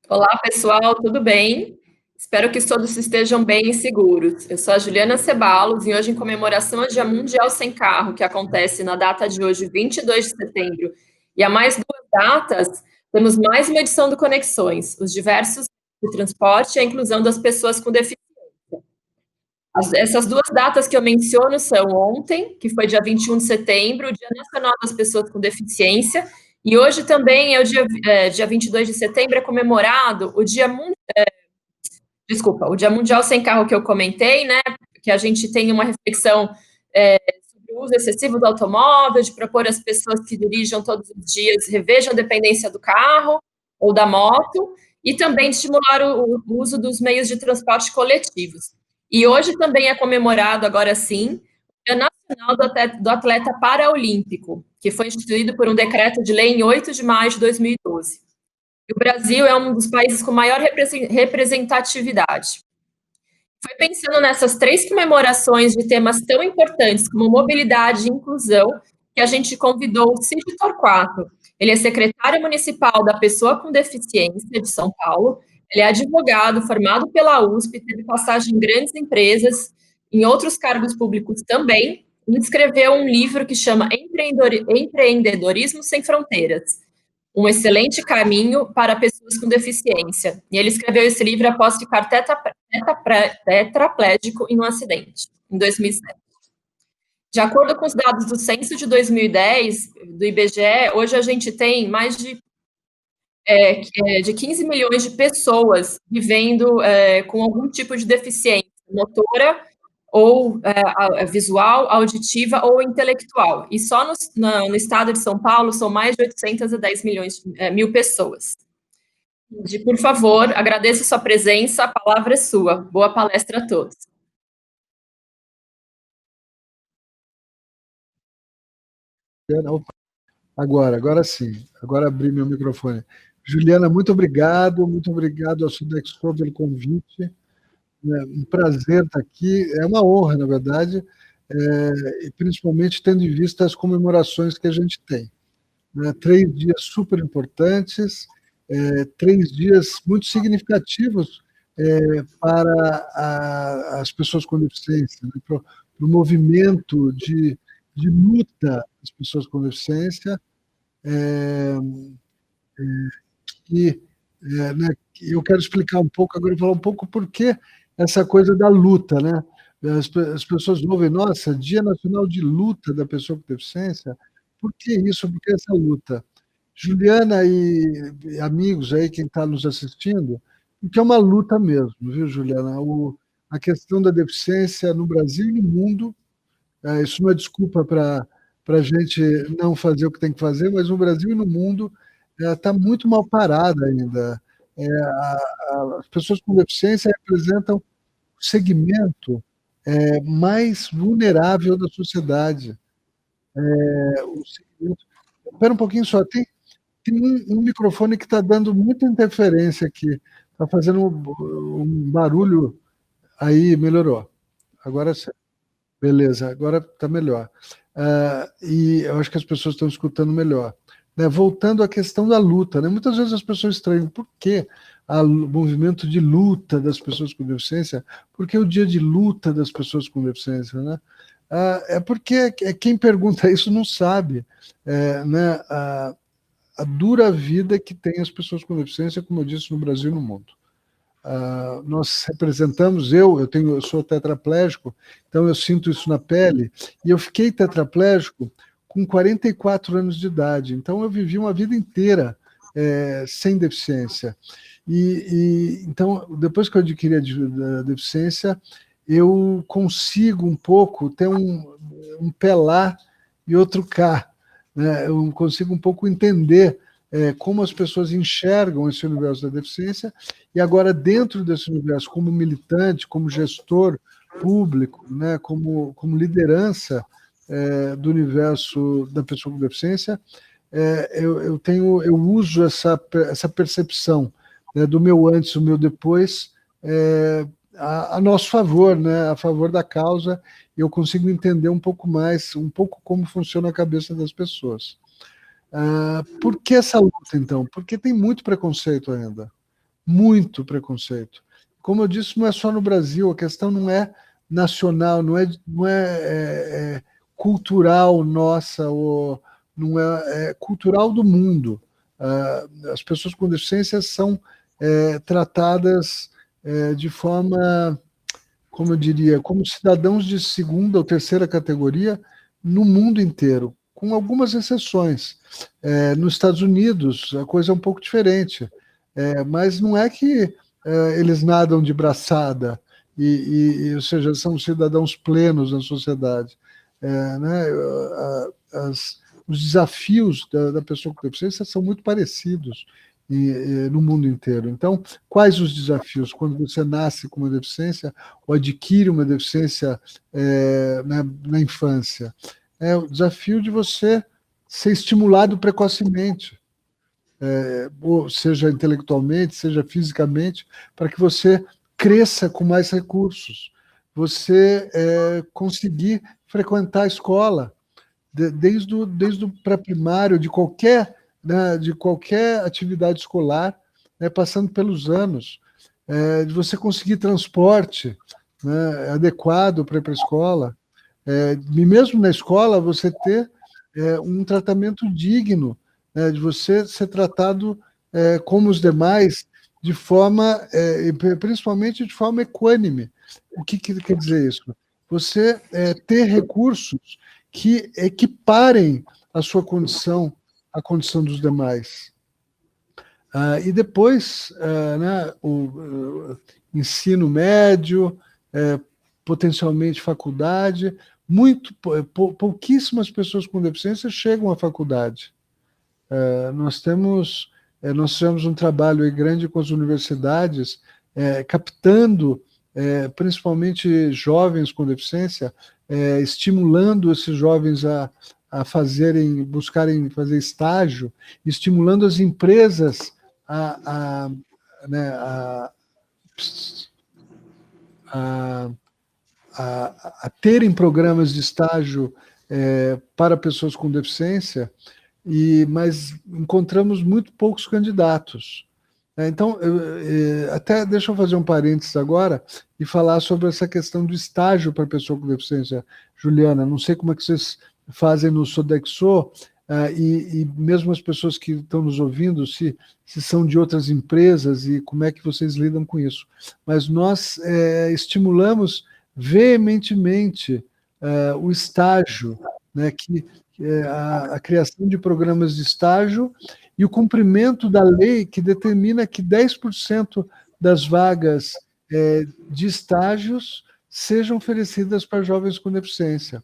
Olá, pessoal, tudo bem? Espero que todos estejam bem e seguros. Eu sou a Juliana Ceballos e hoje, em comemoração ao Dia Mundial Sem Carro, que acontece na data de hoje, 22 de setembro, e há mais duas datas, temos mais uma edição do Conexões, os diversos de transporte e a inclusão das pessoas com deficiência. Essas duas datas que eu menciono são ontem, que foi dia 21 de setembro, o Dia Nacional das Pessoas com Deficiência, e hoje também é o dia 22 de setembro, é comemorado o Dia Mundial Sem Carro que eu comentei, né? Que a gente tem uma reflexão sobre o uso excessivo do automóvel, de propor às pessoas que dirigam todos os dias revejam a dependência do carro ou da moto, e também de estimular o uso dos meios de transporte coletivos. E hoje também é comemorado, agora sim, o Dia Nacional do Atleta Paraolímpico, que foi instituído por um decreto de lei em 8 de maio de 2012. E o Brasil é um dos países com maior representatividade. Foi pensando nessas três comemorações de temas tão importantes como mobilidade e inclusão que a gente convidou o Cid Torquato. Ele é secretário municipal da Pessoa com Deficiência de São Paulo, ele é advogado formado pela USP, teve passagem em grandes empresas, em outros cargos públicos também, e escreveu um livro que chama Empreendedorismo Sem Fronteiras, um excelente caminho para pessoas com deficiência. E ele escreveu esse livro após ficar tetraplégico em um acidente, em 2007. De acordo com os dados do censo de 2010, do IBGE, hoje a gente tem mais de 15 milhões de pessoas vivendo com algum tipo de deficiência motora ou visual, auditiva ou intelectual. E só no estado de São Paulo são mais de 810 mil pessoas. Por favor, agradeço sua presença, a palavra é sua. Boa palestra a todos. Agora sim, agora abri meu microfone. Juliana, muito obrigado ao Sodexo pelo convite. É um prazer estar aqui, é uma honra, na verdade, e principalmente tendo em vista as comemorações que a gente tem. Né? 3 dias super importantes, 3 dias muito significativos para as pessoas com deficiência, né? Para o movimento de luta das pessoas com deficiência, e né, eu quero explicar um pouco, agora falar um pouco por que essa coisa da luta, né? As pessoas ouvem, nossa, Dia Nacional de Luta da Pessoa com Deficiência, por que isso? Por que essa luta? Juliana e amigos aí, quem está nos assistindo, porque é uma luta mesmo, viu, Juliana? A questão da deficiência no Brasil e no mundo, isso não é desculpa para a gente não fazer o que tem que fazer, mas no Brasil e no mundo está muito mal parada ainda. As pessoas com deficiência representam o segmento mais vulnerável da sociedade. Espera um pouquinho só, tem um microfone que está dando muita interferência aqui, está fazendo um barulho. Aí, melhorou. Agora sim. Beleza, agora está melhor. E eu acho que as pessoas estão escutando melhor. Né, voltando à questão da luta, né? Muitas vezes as pessoas estranham por que o movimento de luta das pessoas com deficiência, por que o dia de luta das pessoas com deficiência, né? É porque quem pergunta isso não sabe, né, a dura vida que tem as pessoas com deficiência, como eu disse, no Brasil e no mundo. Nós representamos, eu sou tetraplégico, então eu sinto isso na pele, e eu fiquei tetraplégico com 44 anos de idade, então eu vivi uma vida inteira sem deficiência. Então, depois que eu adquiri a deficiência, eu consigo um pouco ter um pé lá e outro cá, né? Eu consigo um pouco entender como as pessoas enxergam esse universo da deficiência, e agora, dentro desse universo, como militante, como gestor público, né, como liderança do universo da pessoa com deficiência, eu uso essa percepção, né, do meu antes e o meu depois a nosso favor, né, a favor da causa, e eu consigo entender um pouco mais, um pouco como funciona a cabeça das pessoas. Por que essa luta, então? Porque tem muito preconceito ainda. muito preconceito. Como eu disse, não é só no Brasil, a questão não é nacional, não é cultural nossa, ou não é cultural do mundo. As pessoas com deficiência são tratadas de forma, como eu diria, como cidadãos de segunda ou terceira categoria no mundo inteiro, com algumas exceções. Nos Estados Unidos, a coisa é um pouco diferente, mas não é que eles nadam de braçada, ou seja, são cidadãos plenos na sociedade. Né, os desafios da pessoa com deficiência são muito parecidos no mundo inteiro. Então, quais os desafios? Quando você nasce com uma deficiência ou adquire uma deficiência na infância? É o desafio de você ser estimulado precocemente, ou seja intelectualmente, seja fisicamente, para que você cresça com mais recursos, você conseguir frequentar a escola, desde o pré-primário, de qualquer atividade escolar, né, passando pelos anos, de você conseguir transporte, né, adequado para ir para a escola, e mesmo na escola você ter um tratamento digno, né, de você ser tratado como os demais, de forma, principalmente de forma equânime. O que quer dizer isso? Você ter recursos que equiparem a sua condição à condição dos demais. E depois, né, o ensino médio, potencialmente faculdade, pouquíssimas pessoas com deficiência chegam à faculdade. Nós fizemos um trabalho grande com as universidades, captando principalmente jovens com deficiência, estimulando esses jovens a buscarem fazer estágio, estimulando as empresas né, a terem programas de estágio para pessoas com deficiência, mas encontramos muito poucos candidatos. Então, até deixa eu fazer um parênteses agora e falar sobre essa questão do estágio para pessoa com deficiência. Juliana, não sei como é que vocês fazem no Sodexo, e mesmo as pessoas que estão nos ouvindo, se são de outras empresas e como é que vocês lidam com isso. Mas nós estimulamos veementemente o estágio, né, a criação de programas de estágio e o cumprimento da lei que determina que 10% das vagas de estágios sejam oferecidas para jovens com deficiência.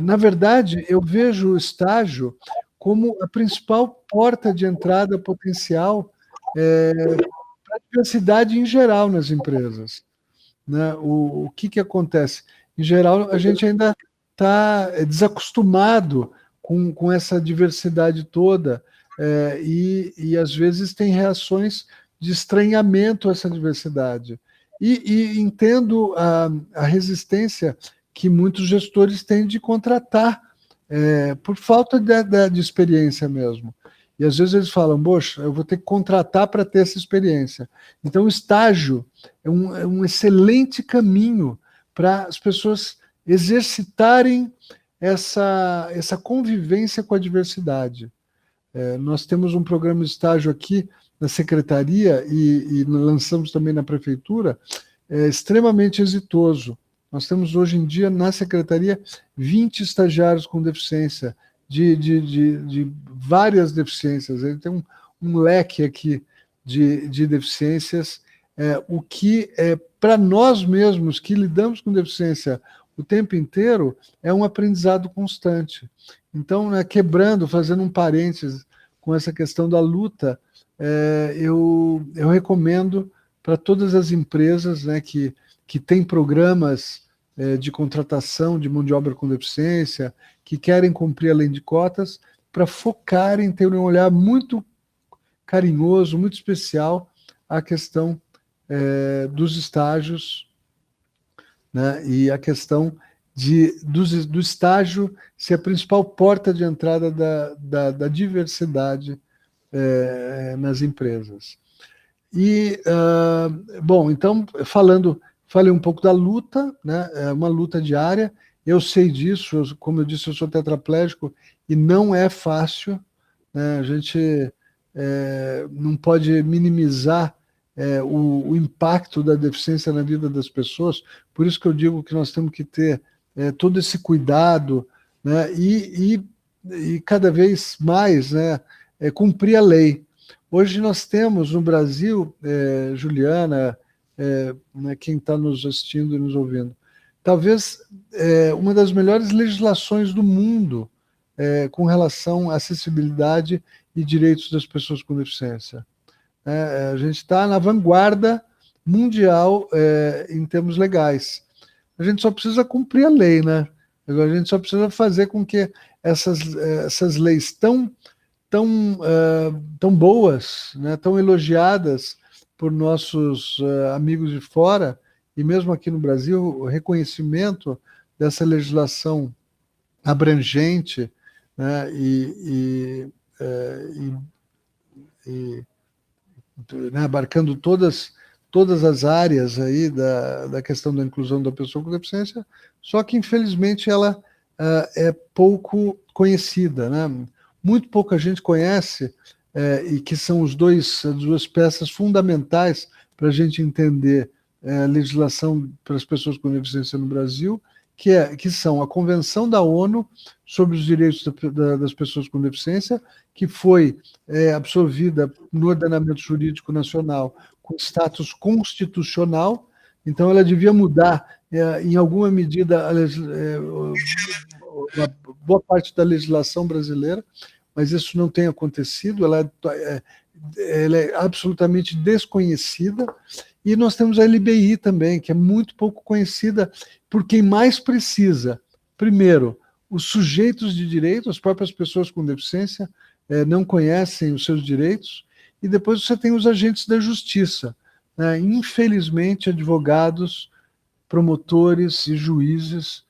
Na verdade, eu vejo o estágio como a principal porta de entrada potencial para a diversidade em geral nas empresas. Né? O que acontece? Em geral, a gente ainda está desacostumado com essa diversidade toda, e às vezes tem reações de estranhamento a essa diversidade. E entendo a resistência que muitos gestores têm de contratar, por falta de experiência mesmo. E às vezes eles falam, poxa, eu vou ter que contratar para ter essa experiência. Então, o estágio é um excelente caminho para as pessoas exercitarem essa convivência com a diversidade. Nós temos um programa de estágio aqui na secretaria e lançamos também na prefeitura, extremamente exitoso. Nós temos hoje em dia na secretaria 20 estagiários com deficiência, de várias deficiências. Ele tem um leque aqui de deficiências, o que para nós mesmos que lidamos com deficiência o tempo inteiro é um aprendizado constante. Então, fazendo um parênteses com essa questão da luta, eu recomendo para todas as empresas, né, que têm programas de contratação de mão de obra com deficiência, que querem cumprir a lei de cotas, para focarem, ter um olhar muito carinhoso, muito especial à questão dos estágios, né, e a questão do estágio ser a principal porta de entrada da diversidade nas empresas. Bom, então, falei um pouco da luta, né? É uma luta diária. Eu sei disso, como eu disse, eu sou tetraplégico e não é fácil, né? A gente não pode minimizar o impacto da deficiência na vida das pessoas. Por isso que eu digo que nós temos que ter todo esse cuidado, né? E cada vez mais, né? Cumprir a lei. Hoje nós temos no Brasil, Juliana, né, quem está nos assistindo e nos ouvindo, talvez uma das melhores legislações do mundo com relação à acessibilidade e direitos das pessoas com deficiência. A gente está na vanguarda mundial em termos legais. A gente só precisa cumprir a lei, né? Agora a gente só precisa fazer com que essas leis tão boas, né, tão elogiadas por nossos amigos de fora, e mesmo aqui no Brasil, o reconhecimento dessa legislação abrangente, né, né, abarcando todas as áreas aí da questão da inclusão da pessoa com deficiência, só que infelizmente ela é pouco conhecida, né? Muito pouca gente conhece, e que são as duas peças fundamentais para a gente entender a legislação para as pessoas com deficiência no Brasil, que são a Convenção da ONU sobre os Direitos das Pessoas com Deficiência, que foi absorvida no ordenamento jurídico nacional com status constitucional. Então, ela devia mudar, em alguma medida, uma boa parte da legislação brasileira, mas isso não tem acontecido, ela é absolutamente desconhecida. E nós temos a LBI também, que é muito pouco conhecida por quem mais precisa. Primeiro, os sujeitos de direito, as próprias pessoas com deficiência, não conhecem os seus direitos, e depois você tem os agentes da justiça, né? Infelizmente, advogados, promotores e juízes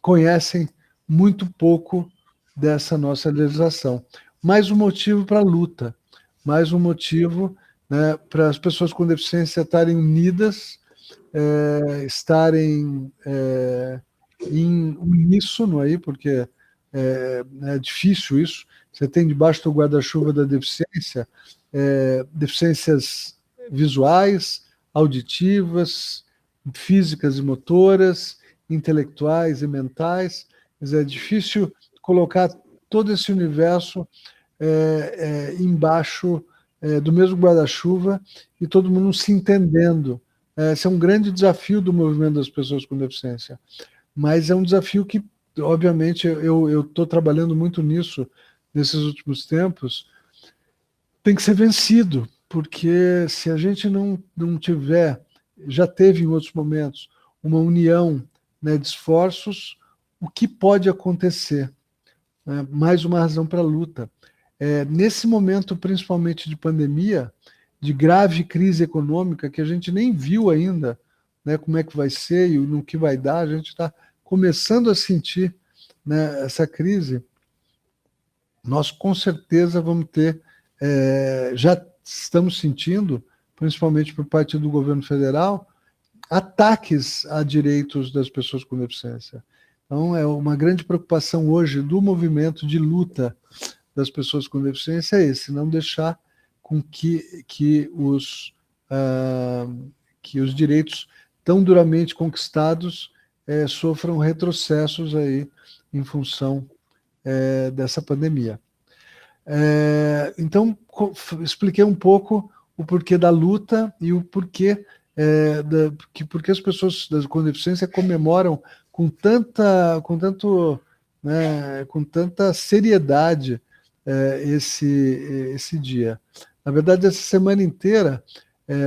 conhecem muito pouco dessa nossa legislação. Mais um motivo para a luta, mais um motivo, né, para as pessoas com deficiência estarem unidas, estarem em uníssono aí, porque é difícil isso. Você tem debaixo do guarda-chuva da deficiência, deficiências visuais, auditivas, físicas e motoras, intelectuais e mentais. Quer dizer, é difícil colocar todo esse universo embaixo do mesmo guarda-chuva e todo mundo se entendendo. Esse é um grande desafio do movimento das pessoas com deficiência, mas é um desafio que, obviamente, eu estou trabalhando muito nisso nesses últimos tempos, tem que ser vencido, porque se a gente não tiver, já teve em outros momentos, uma união, né, de esforços, o que pode acontecer? Mais uma razão para a luta. Nesse momento, principalmente de pandemia, de grave crise econômica, que a gente nem viu ainda, né, como é que vai ser e no que vai dar, a gente está começando a sentir, né, essa crise. Nós com certeza vamos ter, já estamos sentindo, principalmente por parte do governo federal, ataques a direitos das pessoas com deficiência. Então, é uma grande preocupação hoje do movimento de luta das pessoas com deficiência esse, não deixar com que os direitos tão duramente conquistados sofram retrocessos aí em função dessa pandemia. Então, expliquei um pouco o porquê da luta e o porquê porque as pessoas com deficiência comemoram com tanta seriedade esse dia. Na verdade, essa semana inteira,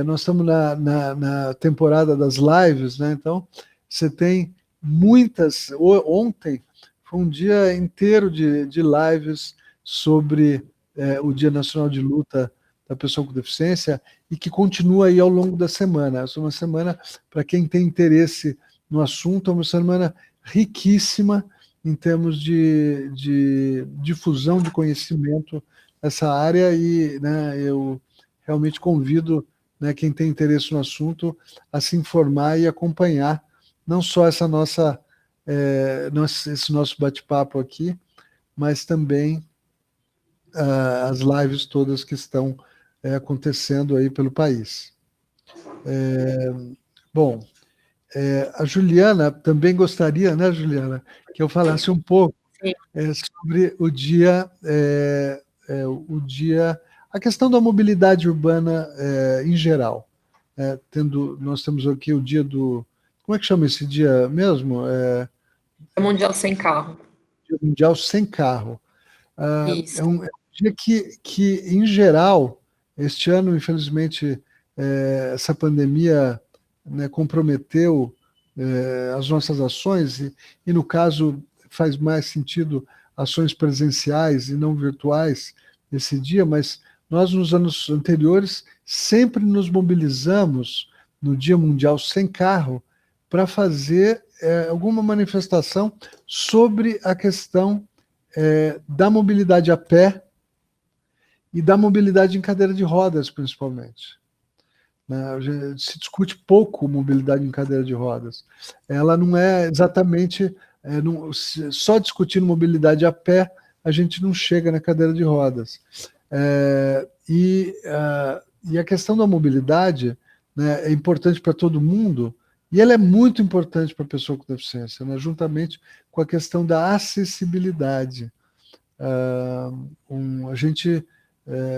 nós estamos na temporada das lives, né? Então, você tem muitas. Ontem foi um dia inteiro de lives sobre o Dia Nacional de Luta da Pessoa com Deficiência, e que continua aí ao longo da semana. Essa é uma semana, para quem tem interesse no assunto, é uma semana riquíssima em termos de difusão de conhecimento nessa área, e, né, eu realmente convido, né, quem tem interesse no assunto a se informar e acompanhar não só esse nosso bate-papo aqui, mas também as lives todas que estão acontecendo aí pelo país. Bom, a Juliana também gostaria, né, Juliana, que eu falasse um pouco sobre o dia, a questão da mobilidade urbana em geral. Nós temos aqui o dia do... Como é que chama esse dia mesmo? Mundial Sem Carro. Dia Mundial Sem Carro. Isso. É um dia que, em geral, este ano, infelizmente, essa pandemia, né, comprometeu as nossas ações, e, no caso, faz mais sentido ações presenciais e não virtuais nesse dia, mas nós, nos anos anteriores, sempre nos mobilizamos no Dia Mundial Sem Carro para fazer alguma manifestação sobre a questão da mobilidade a pé e da mobilidade em cadeira de rodas, principalmente. Se discute pouco mobilidade em cadeira de rodas. Ela não é exatamente... só discutindo mobilidade a pé, a gente não chega na cadeira de rodas. E a questão da mobilidade, né, é importante para todo mundo, e ela é muito importante para a pessoa com deficiência, né, juntamente com a questão da acessibilidade.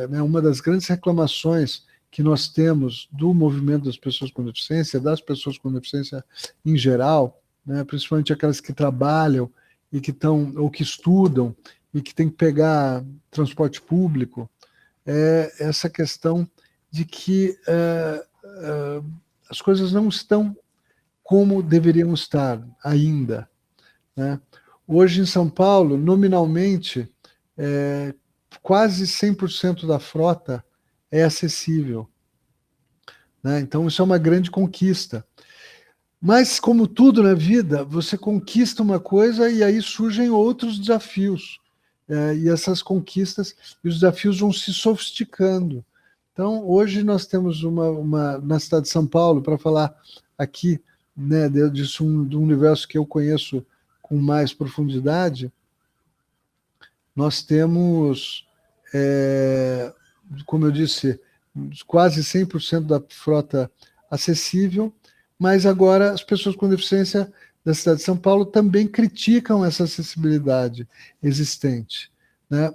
Né, uma das grandes reclamações que nós temos do movimento das pessoas com deficiência, das pessoas com deficiência em geral, né, principalmente aquelas que trabalham e que estudam e que têm que pegar transporte público, é essa questão de que as coisas não estão como deveriam estar ainda, né? Hoje, em São Paulo, nominalmente, quase 100% da frota é acessível, né? Então, isso é uma grande conquista. Mas, como tudo na vida, você conquista uma coisa e aí surgem outros desafios. E essas conquistas e os desafios vão se sofisticando. Então, hoje nós temos na cidade de São Paulo, para falar aqui, né, do universo que eu conheço com mais profundidade, nós temos, como eu disse, quase 100% da frota acessível, mas agora as pessoas com deficiência da cidade de São Paulo também criticam essa acessibilidade existente, né?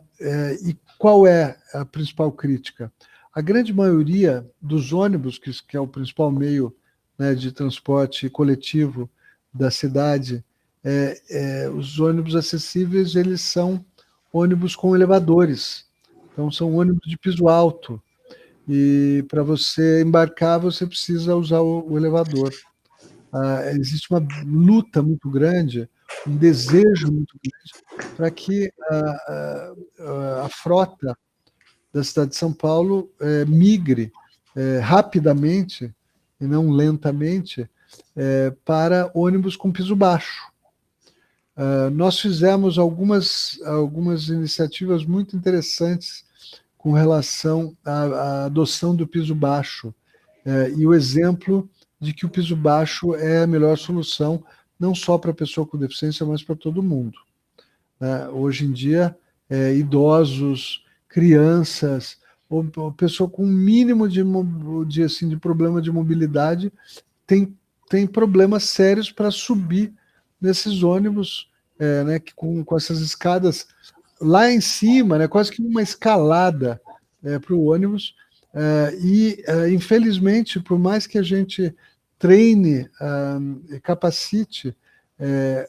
E qual é a principal crítica? A grande maioria dos ônibus, que é o principal meio, né, de transporte coletivo da cidade, os ônibus acessíveis, eles são ônibus com elevadores. Então, são ônibus de piso alto. E para você embarcar, você precisa usar o elevador. Existe uma luta muito grande, um desejo muito grande para que a frota da cidade de São Paulo migre rapidamente, e não lentamente, para ônibus com piso baixo. Nós fizemos algumas iniciativas muito interessantes com relação à adoção do piso baixo, e o exemplo de que o piso baixo é a melhor solução, não só para a pessoa com deficiência, mas para todo mundo. Hoje em dia, idosos, crianças, ou pessoa com um mínimo de problema de mobilidade tem problemas sérios para subir nesses ônibus, né, com essas escadas lá em cima, né, quase que uma escalada para o ônibus. Infelizmente, por mais que a gente treine e capacite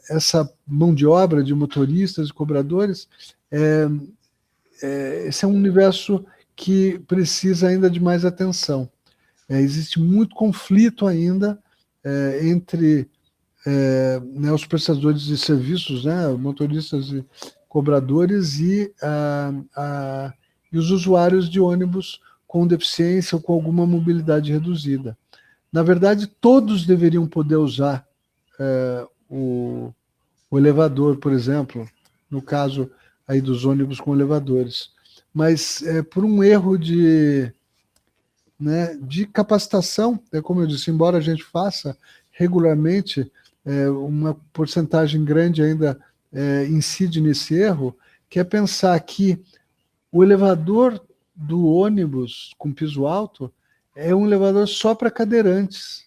essa mão de obra de motoristas e cobradores, esse é um universo que precisa ainda de mais atenção. Existe muito conflito ainda entre né, os prestadores de serviços, né, motoristas e cobradores, e os usuários de ônibus com deficiência ou com alguma mobilidade reduzida. Na verdade, todos deveriam poder usar o elevador, por exemplo, no caso aí dos ônibus com elevadores. Mas por um erro de né, de capacitação, como eu disse, embora a gente faça regularmente, uma porcentagem grande ainda incide nesse erro, que é pensar que o elevador do ônibus com piso alto é um elevador só para cadeirantes.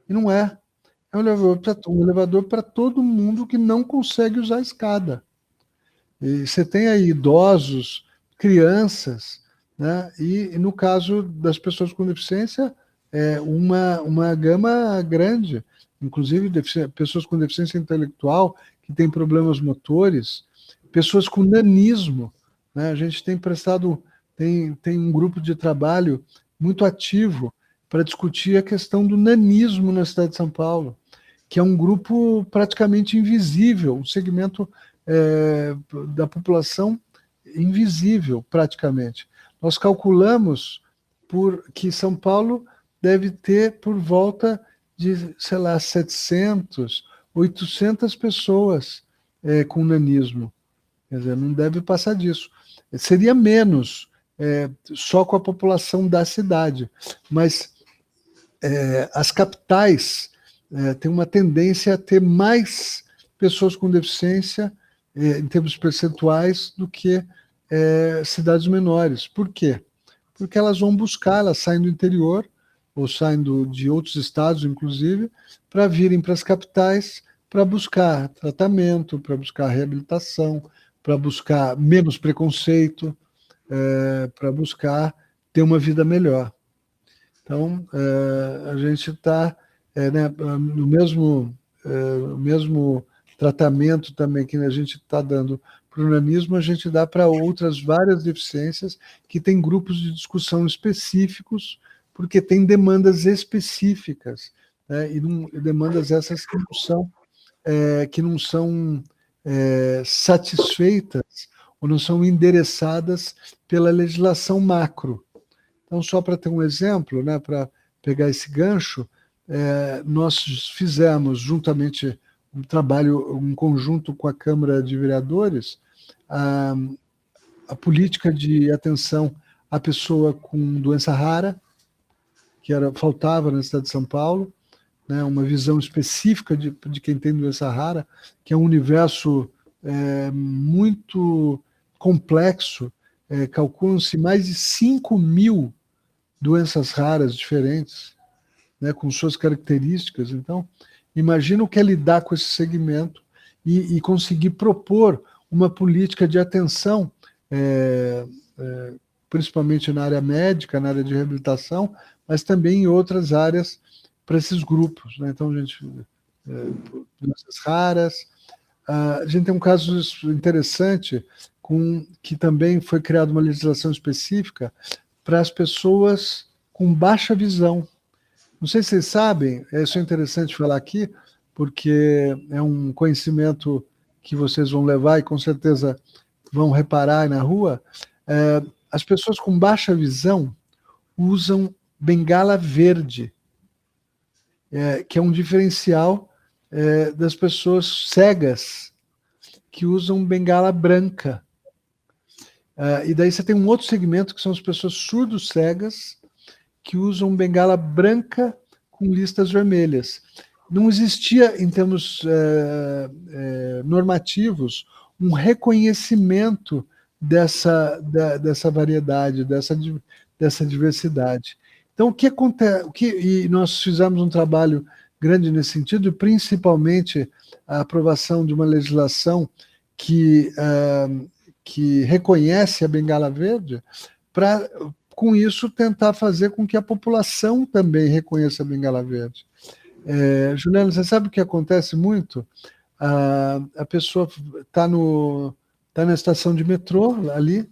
E não é. É um elevador para todo mundo que não consegue usar a escada. E você tem aí idosos, crianças, né? E no caso das pessoas com deficiência, uma gama grande, inclusive pessoas com deficiência intelectual, que têm problemas motores, pessoas com nanismo, né? A gente tem um grupo de trabalho muito ativo para discutir a questão do nanismo na cidade de São Paulo, que é um grupo praticamente invisível, um segmento da população invisível, praticamente. Nós calculamos que São Paulo deve ter por volta de, sei lá, 700, 800 pessoas com nanismo. Quer dizer, não deve passar disso. Seria menos, só com a população da cidade. Mas as capitais têm uma tendência a ter mais pessoas com deficiência em termos percentuais do que cidades menores. Por quê? Porque elas vão buscar, elas saem do interior, ou saem de outros estados, inclusive, para virem para as capitais para buscar tratamento, para buscar reabilitação, para buscar menos preconceito, para buscar ter uma vida melhor. Então, a gente está né, no mesmo tratamento também que a gente está dando para o nanismo, a gente dá para outras várias deficiências que têm grupos de discussão específicos, porque tem demandas específicas, né, e demandas essas que não são satisfeitas ou não são endereçadas pela legislação macro. Então, só para ter um exemplo, né, para pegar esse gancho, nós fizemos juntamente um trabalho, um conjunto com a Câmara de Vereadores, a política de atenção à pessoa com doença rara, que faltava na cidade de São Paulo, né, uma visão específica de quem tem doença rara, que é um universo muito complexo, calculam-se mais de 5.000 doenças raras diferentes, né, com suas características. Então, imagina o que é lidar com esse segmento e conseguir propor uma política de atenção, principalmente na área médica, na área de reabilitação, mas também em outras áreas para esses grupos, né? Então, doenças raras. A gente tem um caso interessante que também foi criada uma legislação específica para as pessoas com baixa visão. Não sei se vocês sabem, isso é interessante falar aqui, porque é um conhecimento que vocês vão levar e com certeza vão reparar na rua. As pessoas com baixa visão usam bengala verde, que é um diferencial das pessoas cegas, que usam bengala branca. E daí você tem um outro segmento, que são as pessoas surdos cegas, que usam bengala branca com listas vermelhas. Não existia, em termos normativos, um reconhecimento dessa variedade, dessa diversidade. Então, o que acontece? E nós fizemos um trabalho grande nesse sentido, e principalmente a aprovação de uma legislação que reconhece a bengala verde, para, com isso, tentar fazer com que a população também reconheça a bengala verde. Juliana, você sabe o que acontece muito? A pessoa está na estação de metrô, ali,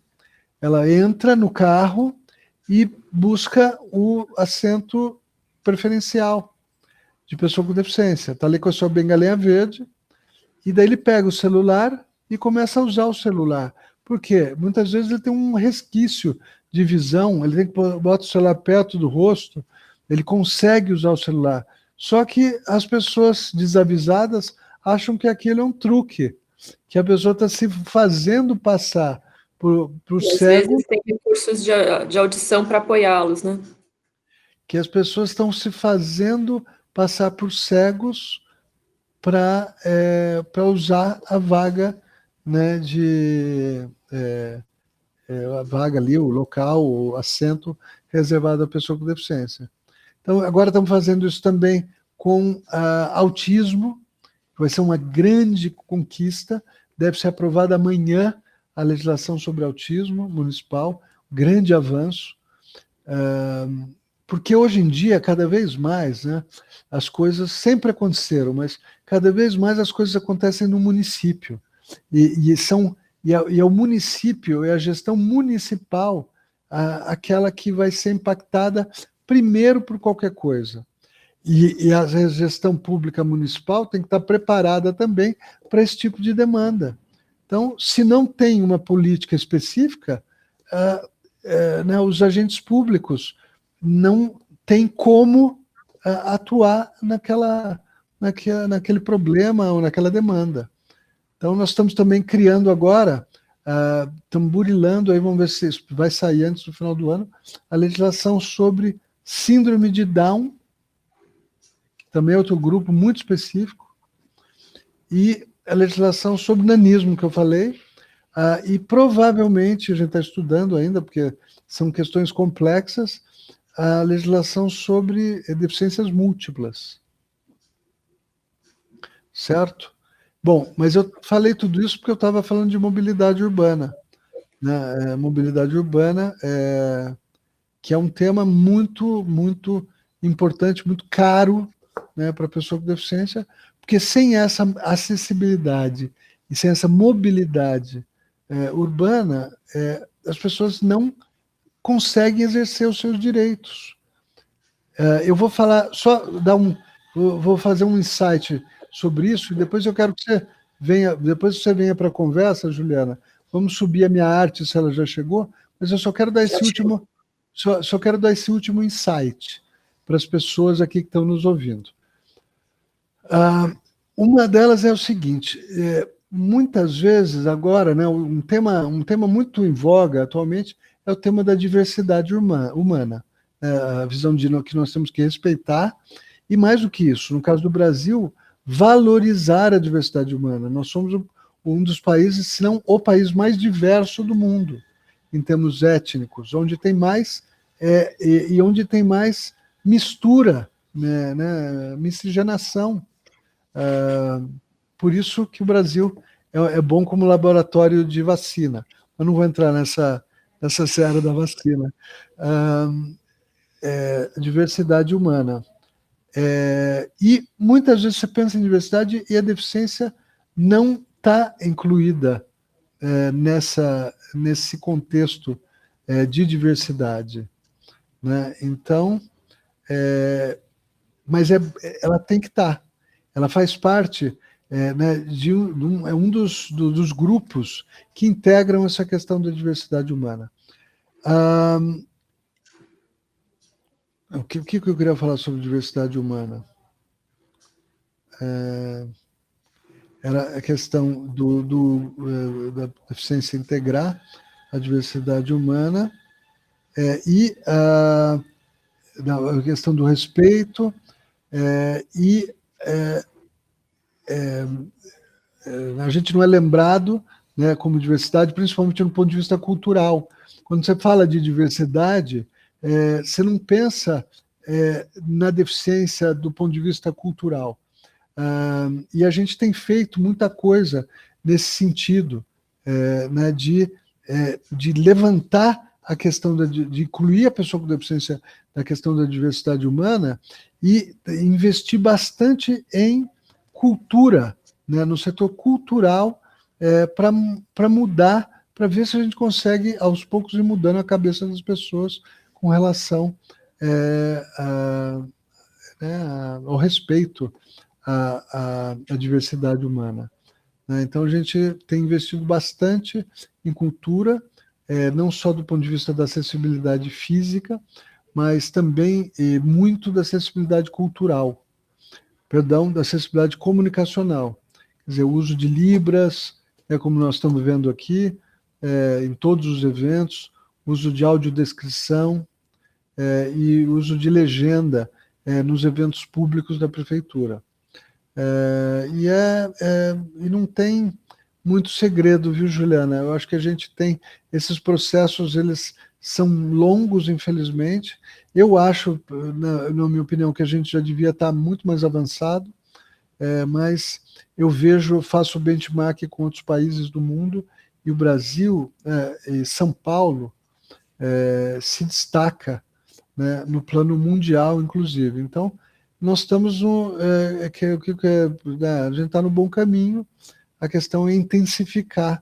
ela entra no carro e busca o assento preferencial de pessoa com deficiência. Está ali com a sua bengalinha verde, e daí ele pega o celular e começa a usar o celular. Por quê? Muitas vezes ele tem um resquício de visão, ele tem que botar o celular perto do rosto, ele consegue usar o celular. Só que as pessoas desavisadas acham que aquilo é um truque, que a pessoa está se fazendo passar por cego. Às vezes tem recursos de audição para apoiá-los, né? que as pessoas estão se fazendo passar por cegos para usar a vaga, né, a vaga ali, o local, o assento reservado à pessoa com deficiência. Então, agora estamos fazendo isso também com autismo, que vai ser uma grande conquista, deve ser aprovada amanhã a legislação sobre autismo municipal, grande avanço, porque hoje em dia, cada vez mais, né, as coisas sempre aconteceram, mas cada vez mais as coisas acontecem no município, e é o município, é a gestão municipal aquela que vai ser impactada primeiro por qualquer coisa. E a gestão pública municipal tem que estar preparada também para esse tipo de demanda. Então, se não tem uma política específica, né, os agentes públicos não têm como atuar naquele problema ou naquela demanda. Então, nós estamos também criando agora, estamos burilando, aí vamos ver se vai sair antes do final do ano, a legislação sobre síndrome de Down, que também é outro grupo muito específico, e a legislação sobre nanismo, que eu falei, e provavelmente, a gente está estudando ainda, porque são questões complexas, a legislação sobre deficiências múltiplas. Certo? Bom, mas eu falei tudo isso porque eu estava falando de mobilidade urbana. Né? Mobilidade urbana, que é um tema muito, muito importante, muito caro, né, para a pessoa com deficiência, porque sem essa acessibilidade e sem essa mobilidade urbana, as pessoas não conseguem exercer os seus direitos. Eu vou falar, vou fazer um insight sobre isso, e depois eu quero que você venha para a conversa, Juliana. Vamos subir a minha arte, se ela já chegou, mas eu só quero dar esse último insight para as pessoas aqui que estão nos ouvindo. Uma delas é o seguinte: muitas vezes agora, né, um tema muito em voga atualmente é o tema da diversidade humana, a visão de que nós temos que respeitar, e mais do que isso, no caso do Brasil, valorizar a diversidade humana. Nós somos um dos países, se não o país mais diverso do mundo, em termos étnicos, onde tem mais e onde tem mais mistura, né, miscigenação. Por isso que o Brasil é bom como laboratório de vacina. Eu não vou entrar nessa seara da vacina. Diversidade humana. E muitas vezes você pensa em diversidade e a deficiência não está incluída nesse contexto de diversidade. Né? Então, mas ela tem que estar. Ela faz parte né, é um dos grupos que integram essa questão da diversidade humana. O que eu queria falar sobre diversidade humana? Era a questão da deficiência integrar a diversidade humana e a questão do respeito a gente não é lembrado, né, como diversidade, principalmente no ponto de vista cultural. Quando você fala de diversidade, você não pensa na deficiência do ponto de vista cultural. E a gente tem feito muita coisa nesse sentido, né, de levantar a questão de incluir a pessoa com deficiência na questão da diversidade humana e investir bastante em cultura, né, no setor cultural, para mudar, para ver se a gente consegue, aos poucos, ir mudando a cabeça das pessoas com relação ao respeito à diversidade humana. Né? Então, a gente tem investido bastante em cultura, não só do ponto de vista da acessibilidade física, mas também muito da acessibilidade cultural, da acessibilidade comunicacional. Quer dizer, o uso de libras, como nós estamos vendo aqui, em todos os eventos, uso de audiodescrição, e uso de legenda nos eventos públicos da prefeitura. E não tem muito segredo, viu, Juliana? Eu acho que a gente tem esses processos, eles são longos, infelizmente. Eu acho, na minha opinião, que a gente já devia estar muito mais avançado, mas eu faço benchmark com outros países do mundo, e o Brasil, e São Paulo, se destaca, né, no plano mundial, inclusive. Então, nós estamos a gente está no bom caminho. A questão é intensificar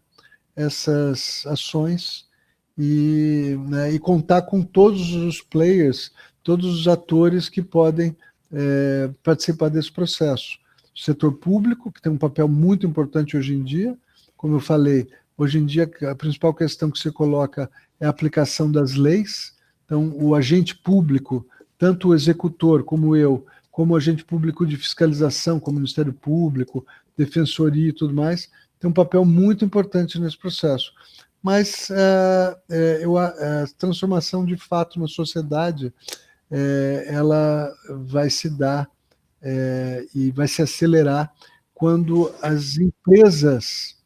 essas ações e contar com todos os players, todos os atores que podem participar desse processo. O setor público, que tem um papel muito importante hoje em dia, como eu falei, hoje em dia a principal questão que se coloca é a aplicação das leis. Então, o agente público, tanto o executor como eu, como o agente público de fiscalização, como o Ministério Público, Defensoria e tudo mais, tem um papel muito importante nesse processo. Mas a transformação de fato na sociedade, ela vai se dar e vai se acelerar quando as empresas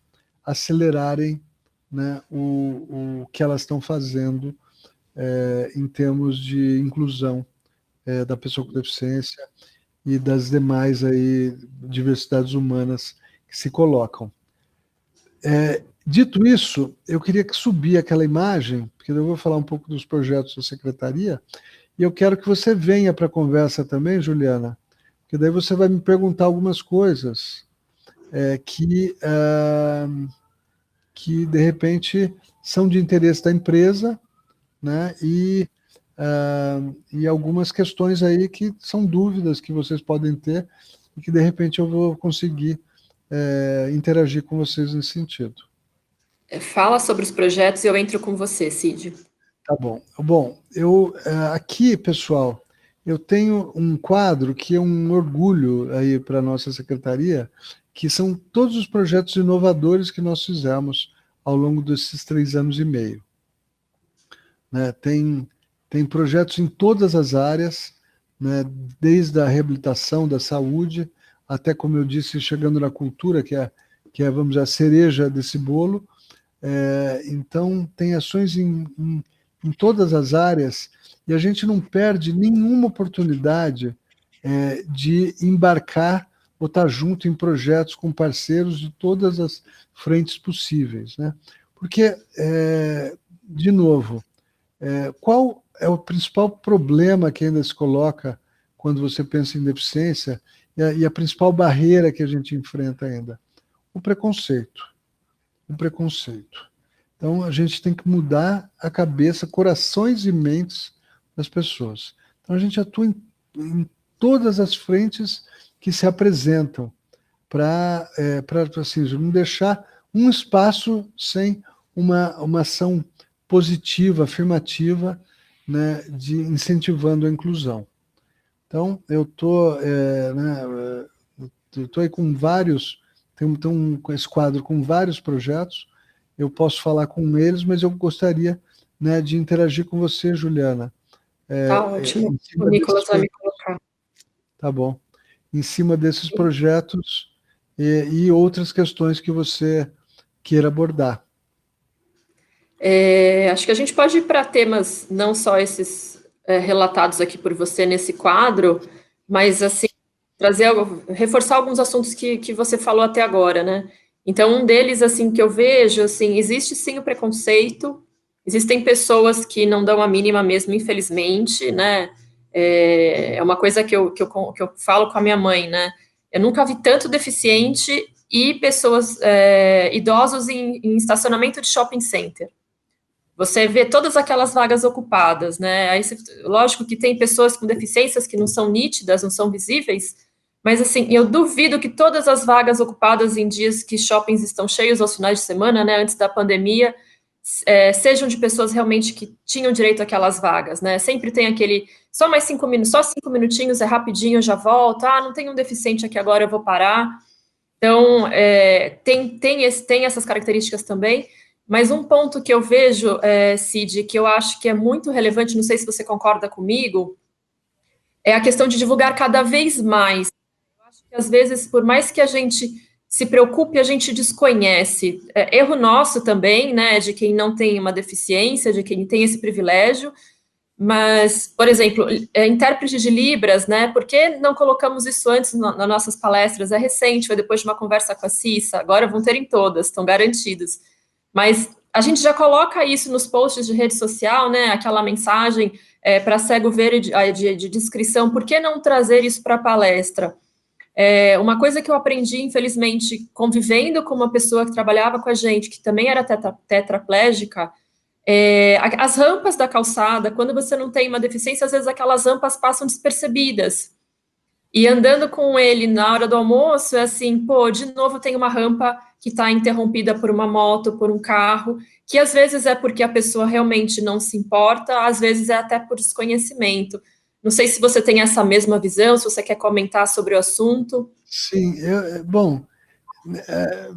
acelerarem, né, o que elas estão fazendo em termos de inclusão da pessoa com deficiência e das demais aí diversidades humanas que se colocam. Dito isso, eu queria subir aquela imagem, porque eu vou falar um pouco dos projetos da Secretaria, e eu quero que você venha para a conversa também, Juliana, porque daí você vai me perguntar algumas coisas que, de repente, são de interesse da empresa, né, e algumas questões aí que são dúvidas que vocês podem ter e que, de repente, eu vou conseguir interagir com vocês nesse sentido. Fala sobre os projetos e eu entro com você, Cid. Tá bom. Bom, aqui, pessoal, eu tenho um quadro que é um orgulho aí para a nossa secretaria, que são todos os projetos inovadores que nós fizemos ao longo desses 3 anos e meio. Né? Tem projetos em todas as áreas, né? Desde a reabilitação da saúde, até, como eu disse, chegando na cultura, que é vamos dizer, a cereja desse bolo. Então, tem ações em todas as áreas, e a gente não perde nenhuma oportunidade de embarcar ou estar junto em projetos com parceiros de todas as frentes possíveis. Né? Porque, de novo, qual é o principal problema que ainda se coloca quando você pensa em deficiência e a principal barreira que a gente enfrenta ainda? O preconceito. O preconceito. Então, a gente tem que mudar a cabeça, corações e mentes das pessoas. Então, a gente atua em todas as frentes que se apresentam para assim, não deixar um espaço sem uma ação positiva, afirmativa, né, de incentivando a inclusão. Então, eu estou aí com vários, tem esse quadro com vários projetos, eu posso falar com eles, mas eu gostaria, né, de interagir com você, Juliana. Tá ótimo, o Nicolas vai me colocar. Tá bom. Em cima desses projetos e outras questões que você queira abordar. Acho que a gente pode ir para temas, não só esses relatados aqui por você nesse quadro, mas assim, reforçar alguns assuntos que você falou até agora, né? Então, um deles, assim, que eu vejo, assim, existe sim o preconceito, existem pessoas que não dão a mínima mesmo, infelizmente, né? É uma coisa que eu falo com a minha mãe, né? Eu nunca vi tanto deficiente e pessoas idosos em estacionamento de shopping center. Você vê todas aquelas vagas ocupadas, né? Aí, lógico que tem pessoas com deficiências que não são nítidas, não são visíveis, mas assim, eu duvido que todas as vagas ocupadas em dias que shoppings estão cheios aos finais de semana, né, antes da pandemia, sejam de pessoas realmente que tinham direito àquelas vagas, né? Sempre tem aquele, só mais 5 minutos, só 5 minutinhos, é rapidinho, eu já volto, não tem um deficiente aqui agora, eu vou parar. Então, tem essas características também. Mas um ponto que eu vejo, Cid, que eu acho que é muito relevante, não sei se você concorda comigo, é a questão de divulgar cada vez mais. Eu acho que às vezes, por mais que a gente se preocupe, a gente desconhece. Erro nosso também, né, de quem não tem uma deficiência, de quem tem esse privilégio. Mas, por exemplo, intérprete de Libras, né? Por que não colocamos isso antes nas nossas palestras? É recente, foi depois de uma conversa com a Cissa, agora vão ter em todas, estão garantidos. Mas a gente já coloca isso nos posts de rede social, né? Aquela mensagem para cego ver de descrição, por que não trazer isso para a palestra? Uma coisa que eu aprendi, infelizmente, convivendo com uma pessoa que trabalhava com a gente, que também era tetraplégica, as rampas da calçada, quando você não tem uma deficiência, às vezes aquelas rampas passam despercebidas. E andando com ele na hora do almoço, é assim, pô, de novo tem uma rampa que está interrompida por uma moto, por um carro, que às vezes é porque a pessoa realmente não se importa, às vezes é até por desconhecimento. Não sei se você tem essa mesma visão, se você quer comentar sobre o assunto. Sim, bom,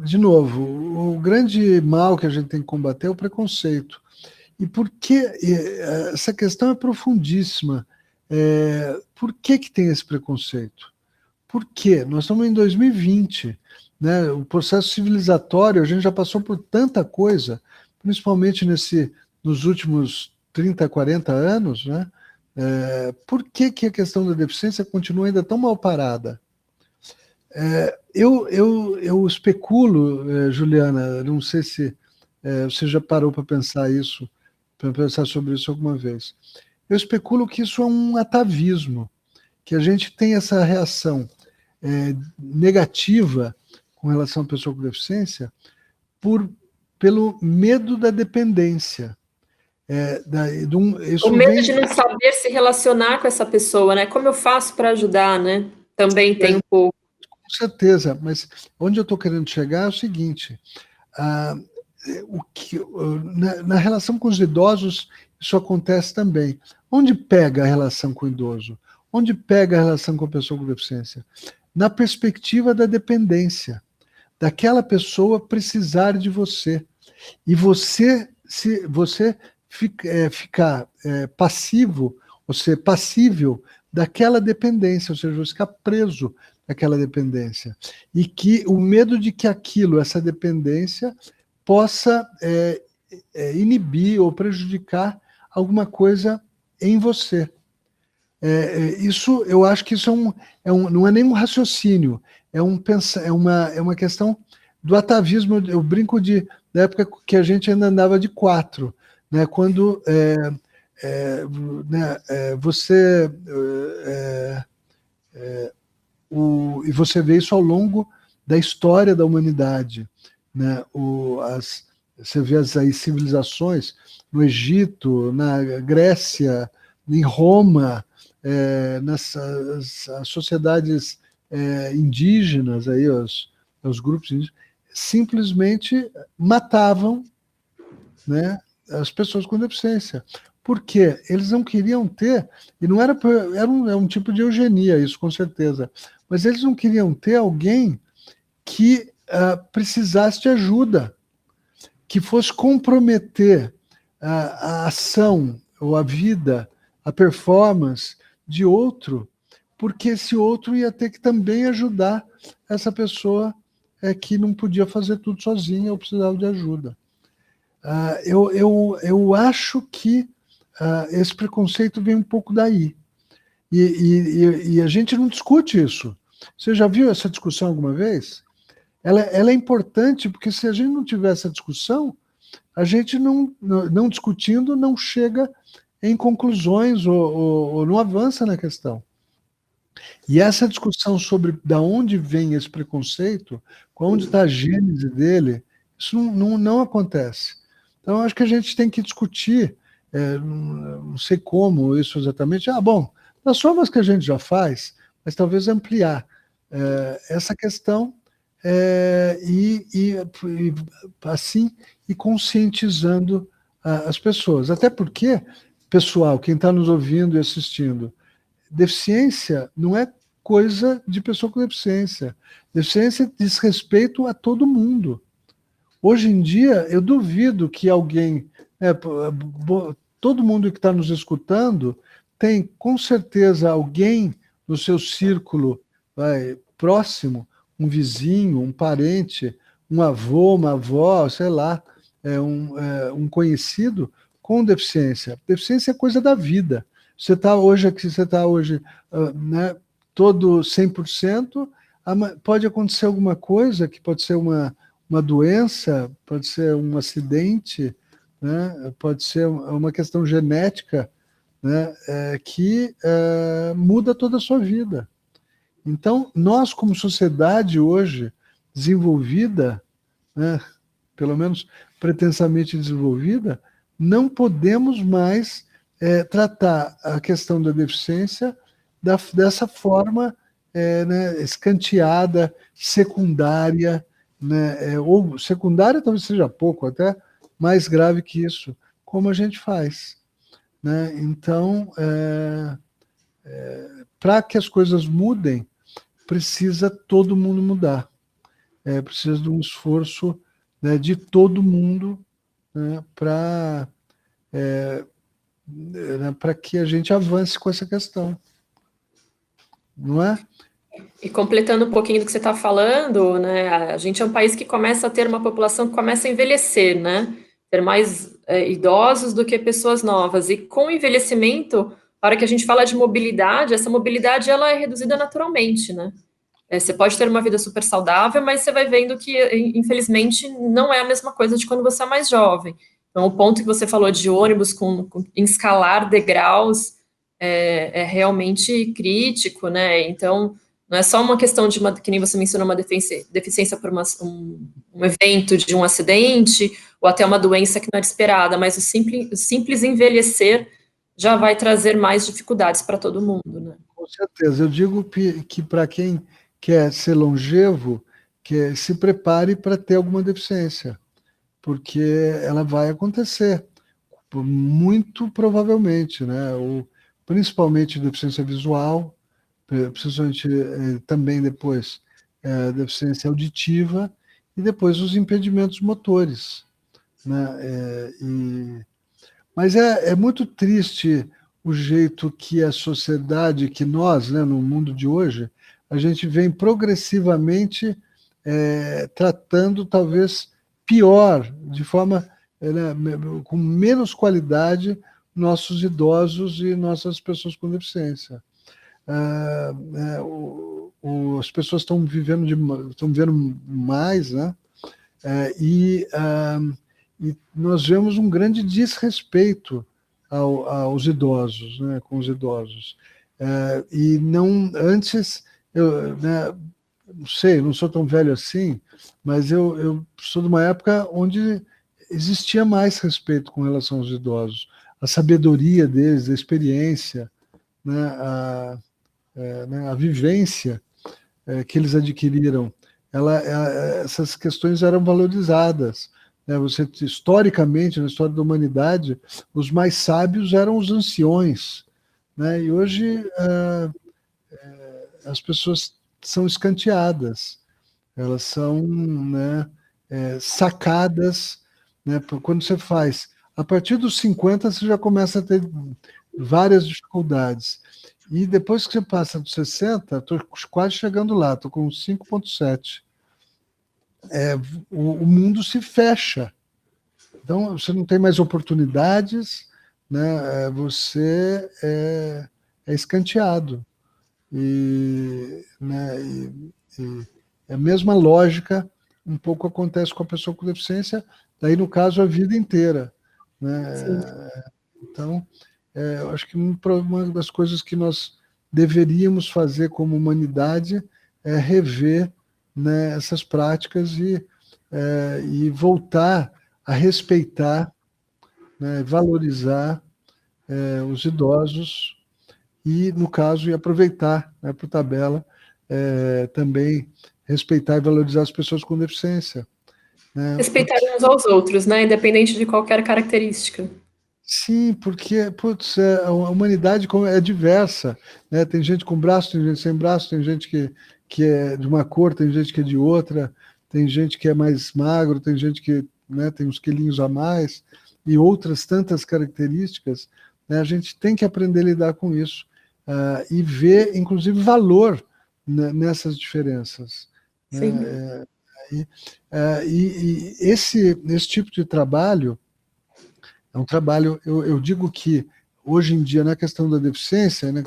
de novo, o grande mal que a gente tem que combater é o preconceito. E por que essa questão é profundíssima? Por que tem esse preconceito? Por quê? Nós estamos em 2020, né? O processo civilizatório, a gente já passou por tanta coisa, principalmente nos últimos 30, 40 anos, né? Por que a questão da deficiência continua ainda tão mal parada? Eu especulo, Juliana, não sei se você já parou para pensar sobre isso alguma vez. Eu especulo que isso é um atavismo, que a gente tem essa reação negativa com relação à pessoa com deficiência pelo medo da dependência. O medo de não saber se relacionar com essa pessoa, né? Como eu faço para ajudar, né? Também tem um pouco. Com certeza, mas onde eu estou querendo chegar é o seguinte: na relação com os idosos, isso acontece também. Onde pega a relação com o idoso? Onde pega a relação com a pessoa com deficiência? Na perspectiva da dependência, daquela pessoa precisar de você. E se você ficar passivo, ou ser passível daquela dependência, ou seja, você ficar preso naquela dependência. E que o medo de que essa dependência, possa inibir ou prejudicar alguma coisa em você. Eu acho que isso não é nem um raciocínio, é uma questão do atavismo. Eu brinco da época que a gente ainda andava de 4, né, quando e você vê isso ao longo da história da humanidade, né? Você vê as civilizações no Egito, na Grécia, em Roma, nas as sociedades indígenas, aí, os grupos indígenas, simplesmente matavam, né, as pessoas com deficiência. Por quê? Eles não queriam ter, e não era um tipo de eugenia, isso com certeza, mas eles não queriam ter alguém que precisasse de ajuda, que fosse comprometer a ação, ou a vida, a performance de outro, porque esse outro ia ter que também ajudar essa pessoa que não podia fazer tudo sozinha ou precisava de ajuda. Eu acho que esse preconceito vem um pouco daí. E a gente não discute isso. Você já viu essa discussão alguma vez? Ela é importante, porque se a gente não tiver essa discussão, a gente não discutindo não chega em conclusões ou não avança na questão. E essa discussão sobre de onde vem esse preconceito, onde está a gênese dele, isso não acontece. Então, eu acho que a gente tem que discutir, não sei como isso exatamente, bom, das formas que a gente já faz, mas talvez ampliar essa questão assim, e conscientizando as pessoas. Até porque, pessoal, quem está nos ouvindo e assistindo, deficiência não é coisa de pessoa com deficiência. Deficiência diz respeito a todo mundo. Hoje em dia, eu duvido que alguém, todo mundo que está nos escutando, tem com certeza alguém no seu círculo próximo, um vizinho, um parente, um avô, uma avó, sei lá, um conhecido com deficiência. Deficiência é coisa da vida. Você está hoje aqui, você está hoje, né, todo 100%, pode acontecer alguma coisa que pode ser uma doença, pode ser um acidente, né, pode ser uma questão genética, né, que muda toda a sua vida. Então, nós, como sociedade hoje desenvolvida, né, pelo menos pretensamente desenvolvida, não podemos mais tratar a questão da deficiência dessa forma né, escanteada, secundária, né, ou secundária talvez seja pouco, até mais grave que isso, como a gente faz. Né? Então, para que as coisas mudem, precisa todo mundo mudar. Precisa de um esforço, né, de todo mundo, né, para que a gente avance com essa questão. Não é? E completando um pouquinho do que você está falando, né, a gente é um país que começa a ter uma população que começa a envelhecer, né? Ter mais idosos do que pessoas novas. E com o envelhecimento, a hora que a gente fala de mobilidade, essa mobilidade ela é reduzida naturalmente, né? Você pode ter uma vida super saudável, mas você vai vendo que, infelizmente, não é a mesma coisa de quando você é mais jovem. Então, o ponto que você falou de ônibus em escalar degraus é realmente crítico, né? Então, não é só uma questão de que nem você mencionou, uma deficiência por um evento de um acidente, ou até uma doença que não era esperada, mas o simples envelhecer já vai trazer mais dificuldades para todo mundo, né? Com certeza. Eu digo que para quem quer ser longevo, que se prepare para ter alguma deficiência, porque ela vai acontecer, muito provavelmente, né? Principalmente deficiência visual, principalmente também depois deficiência auditiva e depois os impedimentos motores, né? Mas é muito triste o jeito que a sociedade, que nós, né, no mundo de hoje, a gente vem progressivamente tratando talvez pior, de forma com menos qualidade, nossos idosos e nossas pessoas com deficiência. As pessoas estão vivendo mais, né? E nós vemos um grande desrespeito aos idosos, né, com os idosos. E não antes, né, não sei, não sou tão velho assim, mas eu sou de uma época onde existia mais respeito com relação aos idosos, a sabedoria deles, a experiência, né, a vivência que eles adquiriram, essas questões eram valorizadas. Né? Historicamente, na história da humanidade, os mais sábios eram os anciões. Né? E hoje as pessoas são escanteadas, elas são, né, sacadas. Né? Quando você faz, a partir dos 50, você já começa a ter várias dificuldades. E depois que você passa dos 60, estou quase chegando lá, estou com 5,7. O mundo se fecha. Então, você não tem mais oportunidades, né? Você é escanteado. Né, e a mesma lógica um pouco acontece com a pessoa com deficiência, daí, no caso, a vida inteira. Né? Então, eu acho que uma das coisas que nós deveríamos fazer como humanidade é rever, né, essas práticas e voltar a respeitar, né, valorizar os idosos e, no caso, e aproveitar, né, para o Tabela também respeitar e valorizar as pessoas com deficiência. Né? Respeitar uns aos outros, né? Independente de qualquer característica. Sim, porque putz, a humanidade é diversa, né? Tem gente com braço, tem gente sem braço, tem gente que é de uma cor, tem gente que é de outra, tem gente que é mais magro, tem gente que, né, tem uns quilinhos a mais, e outras tantas características, né, a gente tem que aprender a lidar com isso, e ver, inclusive, valor, né, nessas diferenças. Sim. Né? E esse tipo de trabalho é um trabalho, eu digo que hoje em dia, na questão da deficiência, né,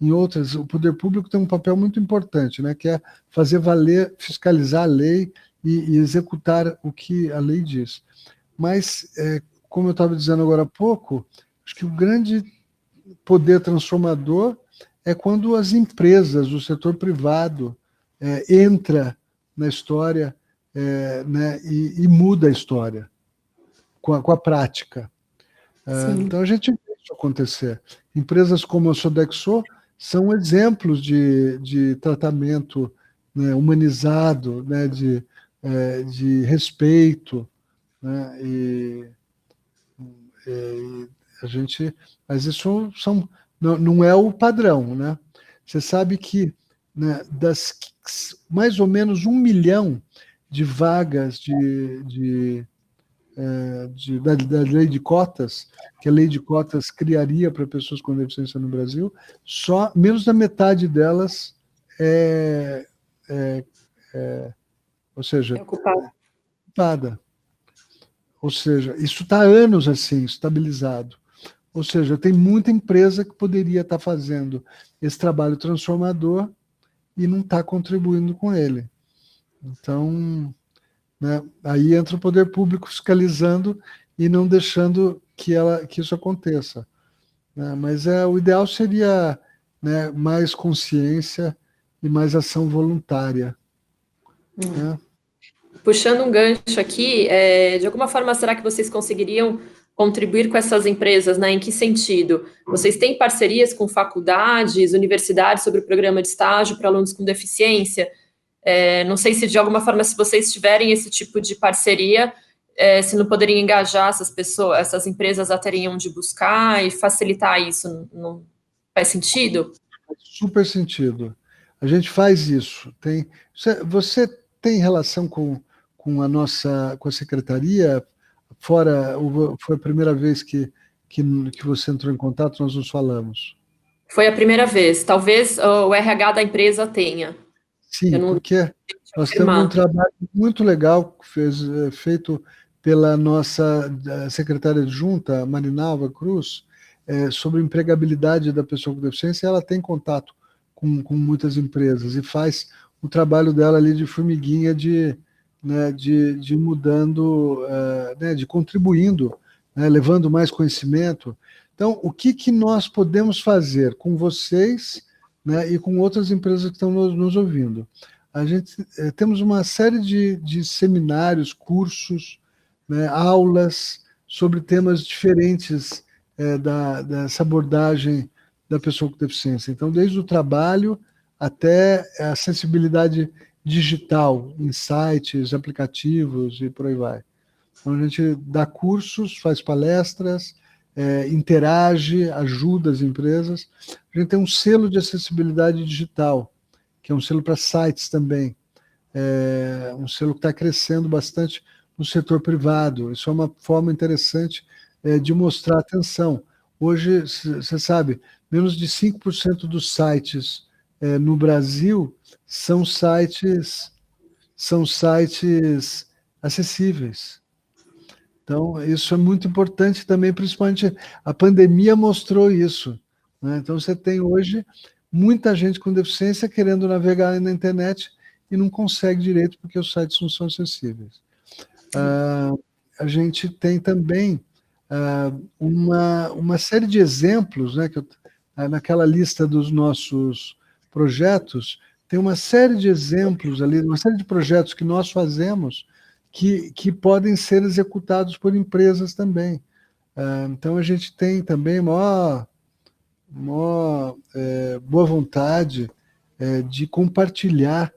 em outras, o poder público tem um papel muito importante, né, que é fazer valer, fiscalizar a lei e executar o que a lei diz. Mas, como eu estava dizendo agora há pouco, acho que o grande poder transformador é quando as empresas, o setor privado, entra na história, né, e muda a história com a prática. Sim. Então a gente vê isso acontecer. Empresas como a Sodexo são exemplos de tratamento, né, humanizado, né, de respeito, né, e a gente, mas isso não é o padrão, né? Você sabe que, né, mais ou menos 1 milhão de vagas da lei de cotas, que a lei de cotas criaria para pessoas com deficiência no Brasil, só menos da metade delas é, é, ou seja, É ocupado. ocupada. Ou seja, isso está há anos assim, estabilizado. Ou seja, tem muita empresa que poderia estar fazendo esse trabalho transformador e não está contribuindo com ele. Então, né, aí entra o poder público fiscalizando e não deixando que isso aconteça. Né? Mas o ideal seria, né, mais consciência e mais ação voluntária. Né? Puxando um gancho aqui, de alguma forma, será que vocês conseguiriam contribuir com essas empresas, né? Em que sentido? Vocês têm parcerias com faculdades, universidades sobre o programa de estágio para alunos com deficiência? Não sei se de alguma forma, se vocês tiverem esse tipo de parceria, se não poderiam engajar essas pessoas, essas empresas a terem onde buscar e facilitar isso, não faz sentido? Faz super sentido. A gente faz isso. Você tem relação com a secretaria? Foi a primeira vez que você entrou em contato, nós nos falamos. Foi a primeira vez. Talvez o RH da empresa tenha. Eu Sim, não porque sei nós temos um afirmar. trabalho muito legal feito pela nossa secretária adjunta, Marinalva Cruz, sobre empregabilidade da pessoa com deficiência. Ela tem contato com muitas empresas e faz o trabalho dela ali de formiguinha, né, de mudando, né, de contribuindo, né, levando mais conhecimento. Então, o que nós podemos fazer com vocês, né, e com outras empresas que estão nos ouvindo? A gente temos uma série de seminários, cursos, né, aulas sobre temas diferentes dessa abordagem da pessoa com deficiência. Então, desde o trabalho até a acessibilidade digital, em sites, aplicativos e por aí vai. Então, a gente dá cursos, faz palestras, interage, ajuda as empresas. A gente tem um selo de acessibilidade digital, que é um selo para sites também. Um selo que está crescendo bastante no setor privado. Isso é uma forma interessante de mostrar atenção. Hoje, você sabe, menos de 5% dos sites no Brasil são sites acessíveis. Então, isso é muito importante também, principalmente a pandemia mostrou isso. Né? Então, você tem hoje muita gente com deficiência querendo navegar na internet e não consegue direito porque os sites não são acessíveis. A gente tem também uma série de exemplos, né, naquela lista dos nossos projetos, tem uma série de exemplos ali, uma série de projetos que nós fazemos que podem ser executados por empresas também. Então, a gente tem também boa vontade de compartilhar,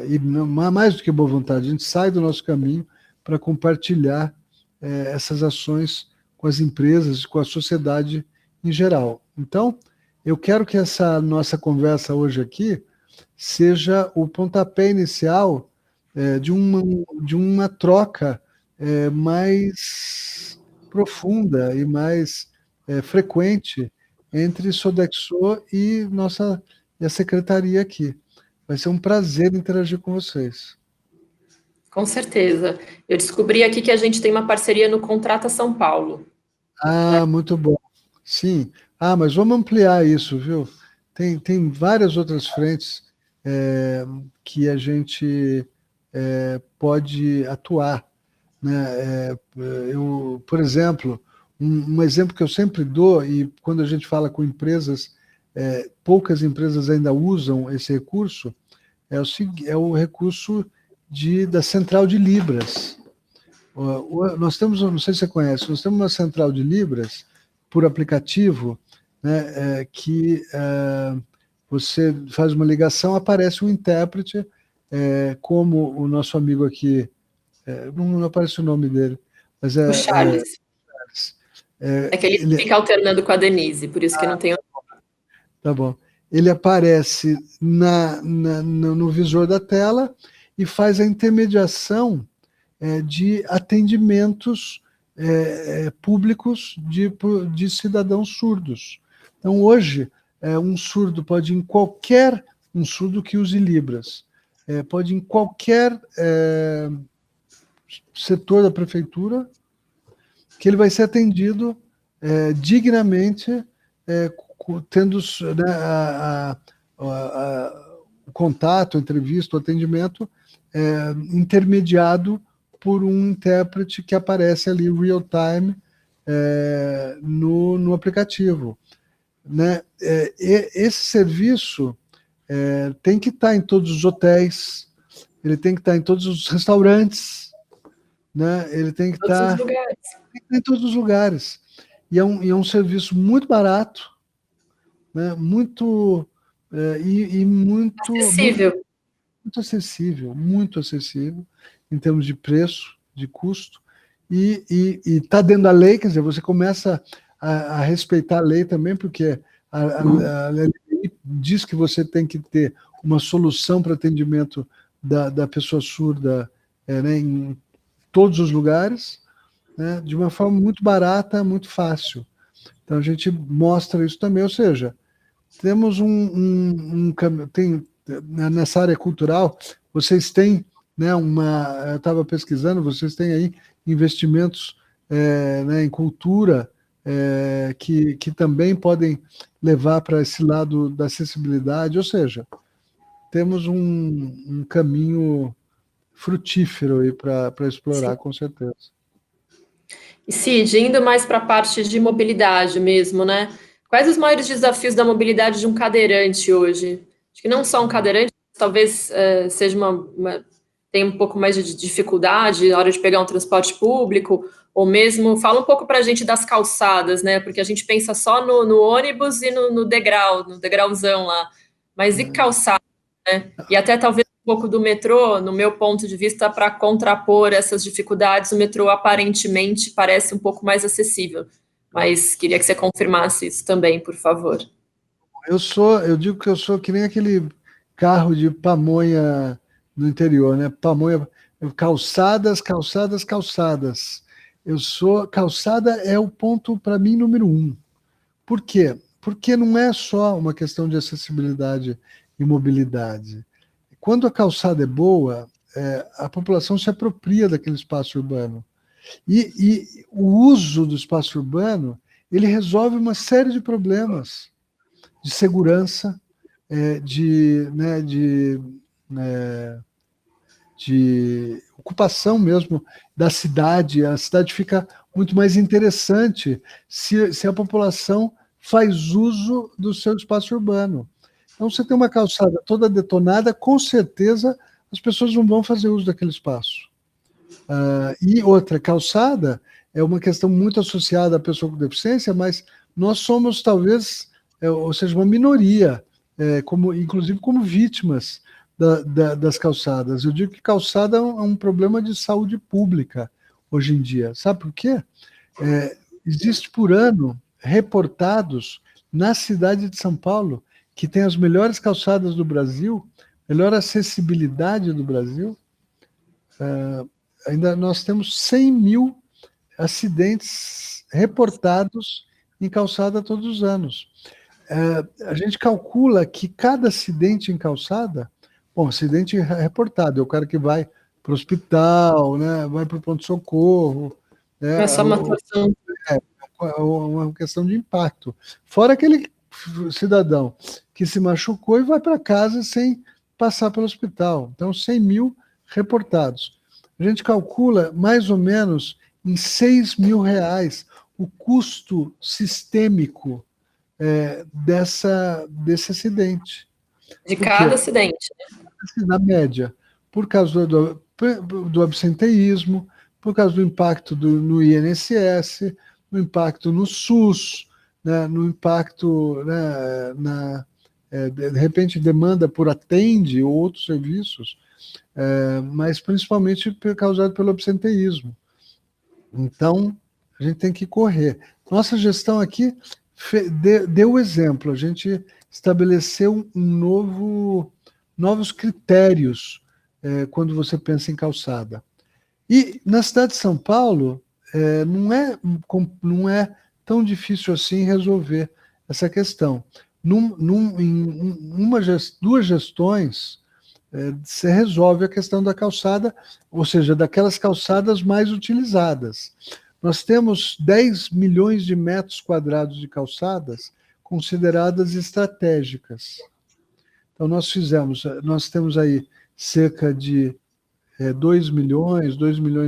e não, mais do que boa vontade, a gente sai do nosso caminho para compartilhar essas ações com as empresas e com a sociedade em geral. Então, eu quero que essa nossa conversa hoje aqui seja o pontapé inicial de uma troca mais profunda e mais frequente entre Sodexo e a secretaria aqui. Vai ser um prazer interagir com vocês. Com certeza. Eu descobri aqui que a gente tem uma parceria no Contrata São Paulo. Ah, muito bom. Sim. Ah, mas vamos ampliar isso, viu? Tem várias outras frentes que a gente pode atuar, né? Por exemplo, um exemplo que eu sempre dou, e quando a gente fala com empresas, poucas empresas ainda usam esse recurso, é o recurso da central de Libras. Nós temos, não sei se você conhece, nós temos uma central de Libras por aplicativo, né, que você faz uma ligação, aparece um intérprete, como o nosso amigo aqui, não aparece o nome dele, mas O Charles. É que ele fica alternando com a Denise, por isso que não tem. Tá bom. Ele aparece no visor da tela e faz a intermediação de atendimentos públicos de cidadãos surdos. Então, hoje, um surdo pode ir um surdo que use Libras, pode ir em qualquer setor da prefeitura, que ele vai ser atendido dignamente, tendo, né, o contato, a entrevista, o atendimento intermediado por um intérprete que aparece ali real time no aplicativo. Né? Esse serviço tem que estar em todos os hotéis, ele tem que estar em todos os restaurantes, né? Ele tem que estar em todos os lugares. E é um serviço muito barato, né? Muito Acessível. Muito acessível em termos de preço, de custo, e está dentro da lei, quer dizer, você começa a respeitar a lei também, porque a lei diz que você tem que ter uma solução para atendimento da pessoa surda, né, em todos os lugares, né, de uma forma muito barata, muito fácil. Então a gente mostra isso também, ou seja, temos nessa área cultural, vocês têm, né, eu estava pesquisando, vocês têm aí investimentos né, em cultura que também podem levar para esse lado da acessibilidade, ou seja, temos um caminho frutífero aí para explorar, sim, com certeza. E Cid, indo mais para a parte de mobilidade mesmo, né? Quais os maiores desafios da mobilidade de um cadeirante hoje? Acho que não só um cadeirante, talvez seja tenha um pouco mais de dificuldade na hora de pegar um transporte público, ou mesmo, fala um pouco para a gente das calçadas, né? Porque a gente pensa só no ônibus e no degrauzão lá. Mas e calçada, né? E até talvez um pouco do metrô, no meu ponto de vista, para contrapor essas dificuldades, o metrô aparentemente parece um pouco mais acessível. Mas queria que você confirmasse isso também, por favor. Eu digo que eu sou que nem aquele carro de pamonha no interior, né? Pamonha, calçadas, calçadas, calçadas. Calçada é o ponto para mim número 1. Por quê? Porque não é só uma questão de acessibilidade e mobilidade. Quando a calçada é boa, a população se apropria daquele espaço urbano. E o uso do espaço urbano, ele resolve uma série de problemas de segurança, de ocupação mesmo da cidade. A cidade fica muito mais interessante se a população faz uso do seu espaço urbano. Então, você tem uma calçada toda detonada, com certeza as pessoas não vão fazer uso daquele espaço. E outra, calçada é uma questão muito associada à pessoa com deficiência, mas nós somos talvez, ou seja, uma minoria, inclusive como vítimas das calçadas. Eu digo que calçada é um problema de saúde pública hoje em dia. Sabe por quê? Existe por ano reportados na cidade de São Paulo, que tem as melhores calçadas do Brasil, melhor acessibilidade do Brasil, ainda nós temos 100 mil acidentes reportados em calçada todos os anos. A gente calcula que cada acidente em calçada, bom, acidente reportado, é o cara que vai para o hospital, né, vai para o pronto-socorro, né, É só uma atuação. uma questão de impacto. Fora aquele cidadão que se machucou e vai para casa sem passar pelo hospital. Então, 100 mil reportados. A gente calcula mais ou menos em 6 mil reais o custo sistêmico desse acidente. De cada acidente. Na média, por causa do absenteísmo, por causa do impacto no INSS, no impacto no SUS, né, no impacto, né, de repente demanda por atende ou outros serviços, mas principalmente causado pelo absenteísmo. Então, a gente tem que correr. Nossa gestão aqui deu o exemplo, a gente estabeleceu novos critérios quando você pensa em calçada. E na cidade de São Paulo, não é tão difícil assim resolver essa questão. Em duas gestões, você resolve a questão da calçada, ou seja, daquelas calçadas mais utilizadas. Nós temos 10 milhões de metros quadrados de calçadas consideradas estratégicas. Então, nós temos aí cerca de 2 milhões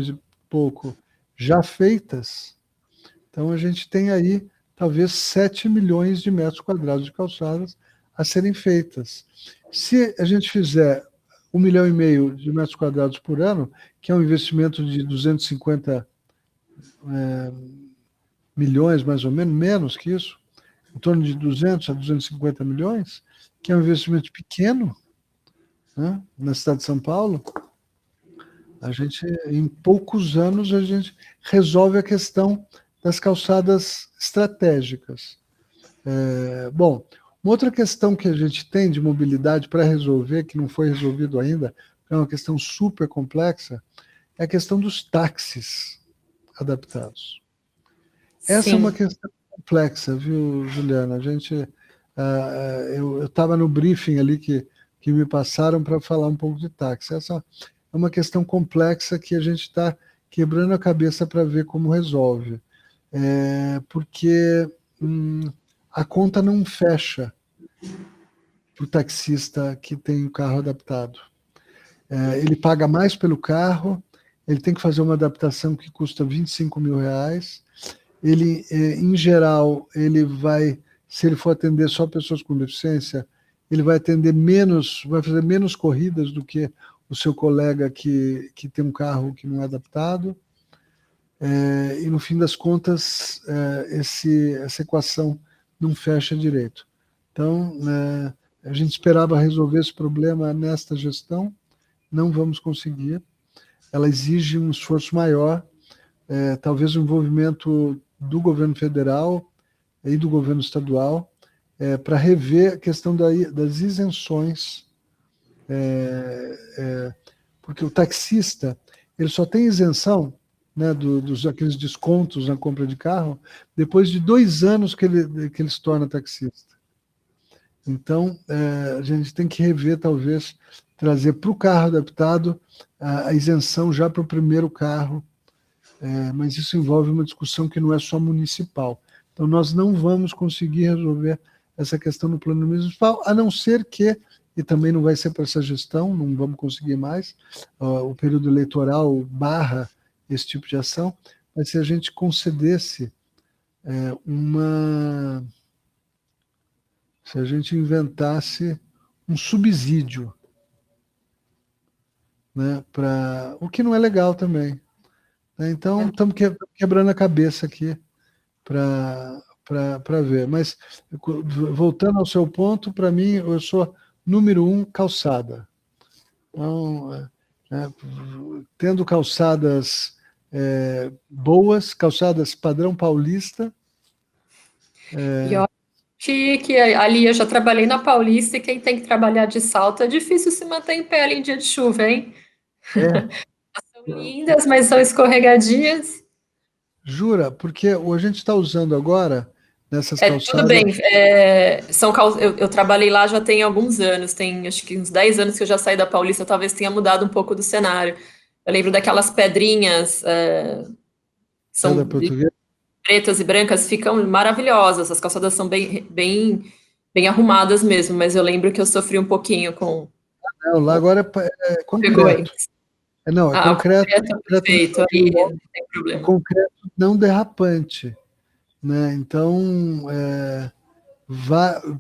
e pouco já feitas. Então, a gente tem aí talvez 7 milhões de metros quadrados de calçadas a serem feitas. Se a gente fizer 1,5 milhão de metros quadrados por ano, que é um investimento de 250 milhões, mais ou menos que isso, em torno de 200 a 250 milhões, que é um investimento pequeno, né, na cidade de São Paulo, em poucos anos, a gente resolve a questão das calçadas estratégicas. Bom, uma outra questão que a gente tem de mobilidade para resolver, que não foi resolvido ainda, é uma questão super complexa, é a questão dos táxis adaptados. Essa é uma questão complexa, viu, Juliana? Eu estava no briefing ali que me passaram para falar um pouco de táxi. Essa é uma questão complexa que a gente está quebrando a cabeça para ver como resolve. Porque a conta não fecha para o taxista que tem o carro adaptado. Ele paga mais pelo carro, ele tem que fazer uma adaptação que custa 25 mil reais. Ele, em geral, se ele for atender só pessoas com deficiência, ele vai fazer menos corridas do que o seu colega que tem um carro que não é adaptado. E, no fim das contas, essa equação não fecha direito. Então, a gente esperava resolver esse problema nesta gestão, não vamos conseguir. Ela exige um esforço maior, talvez o envolvimento do governo federal e do governo estadual, para rever a questão das isenções, porque o taxista ele só tem isenção, né, aqueles descontos na compra de carro depois de 2 anos que ele se torna taxista. Então, a gente tem que rever, talvez, trazer para o carro adaptado a isenção já para o primeiro carro, mas isso envolve uma discussão que não é só municipal. Então, nós não vamos conseguir resolver essa questão no plano municipal, a não ser que, e também não vai ser para essa gestão, não vamos conseguir mais, o período eleitoral barra esse tipo de ação, mas se a gente concedesse se a gente inventasse um subsídio, né, o que não é legal também. Então, estamos quebrando a cabeça aqui para ver. Mas, voltando ao seu ponto, para mim, eu sou número 1, calçada. Então, tendo calçadas boas, calçadas padrão paulista. E olha que ali eu já trabalhei na Paulista e quem tem que trabalhar de salto é difícil se manter em pé em dia de chuva, hein? lindas, mas são escorregadias. Jura? Porque a gente está usando agora, nessas Tudo calçadas, bem. Eu trabalhei lá já tem alguns anos, tem acho que uns 10 anos que eu já saí da Paulista, talvez tenha mudado um pouco do cenário. Eu lembro daquelas pedrinhas, pedra são portuguesa. pretas e brancas, ficam maravilhosas. As calçadas são bem arrumadas mesmo, mas eu lembro que eu sofri um pouquinho Não, lá agora é concreto. vergonhas. Não, é O concreto, concreto é concreto perfeito, aí não tem problema. concreto não derrapante, né? Então,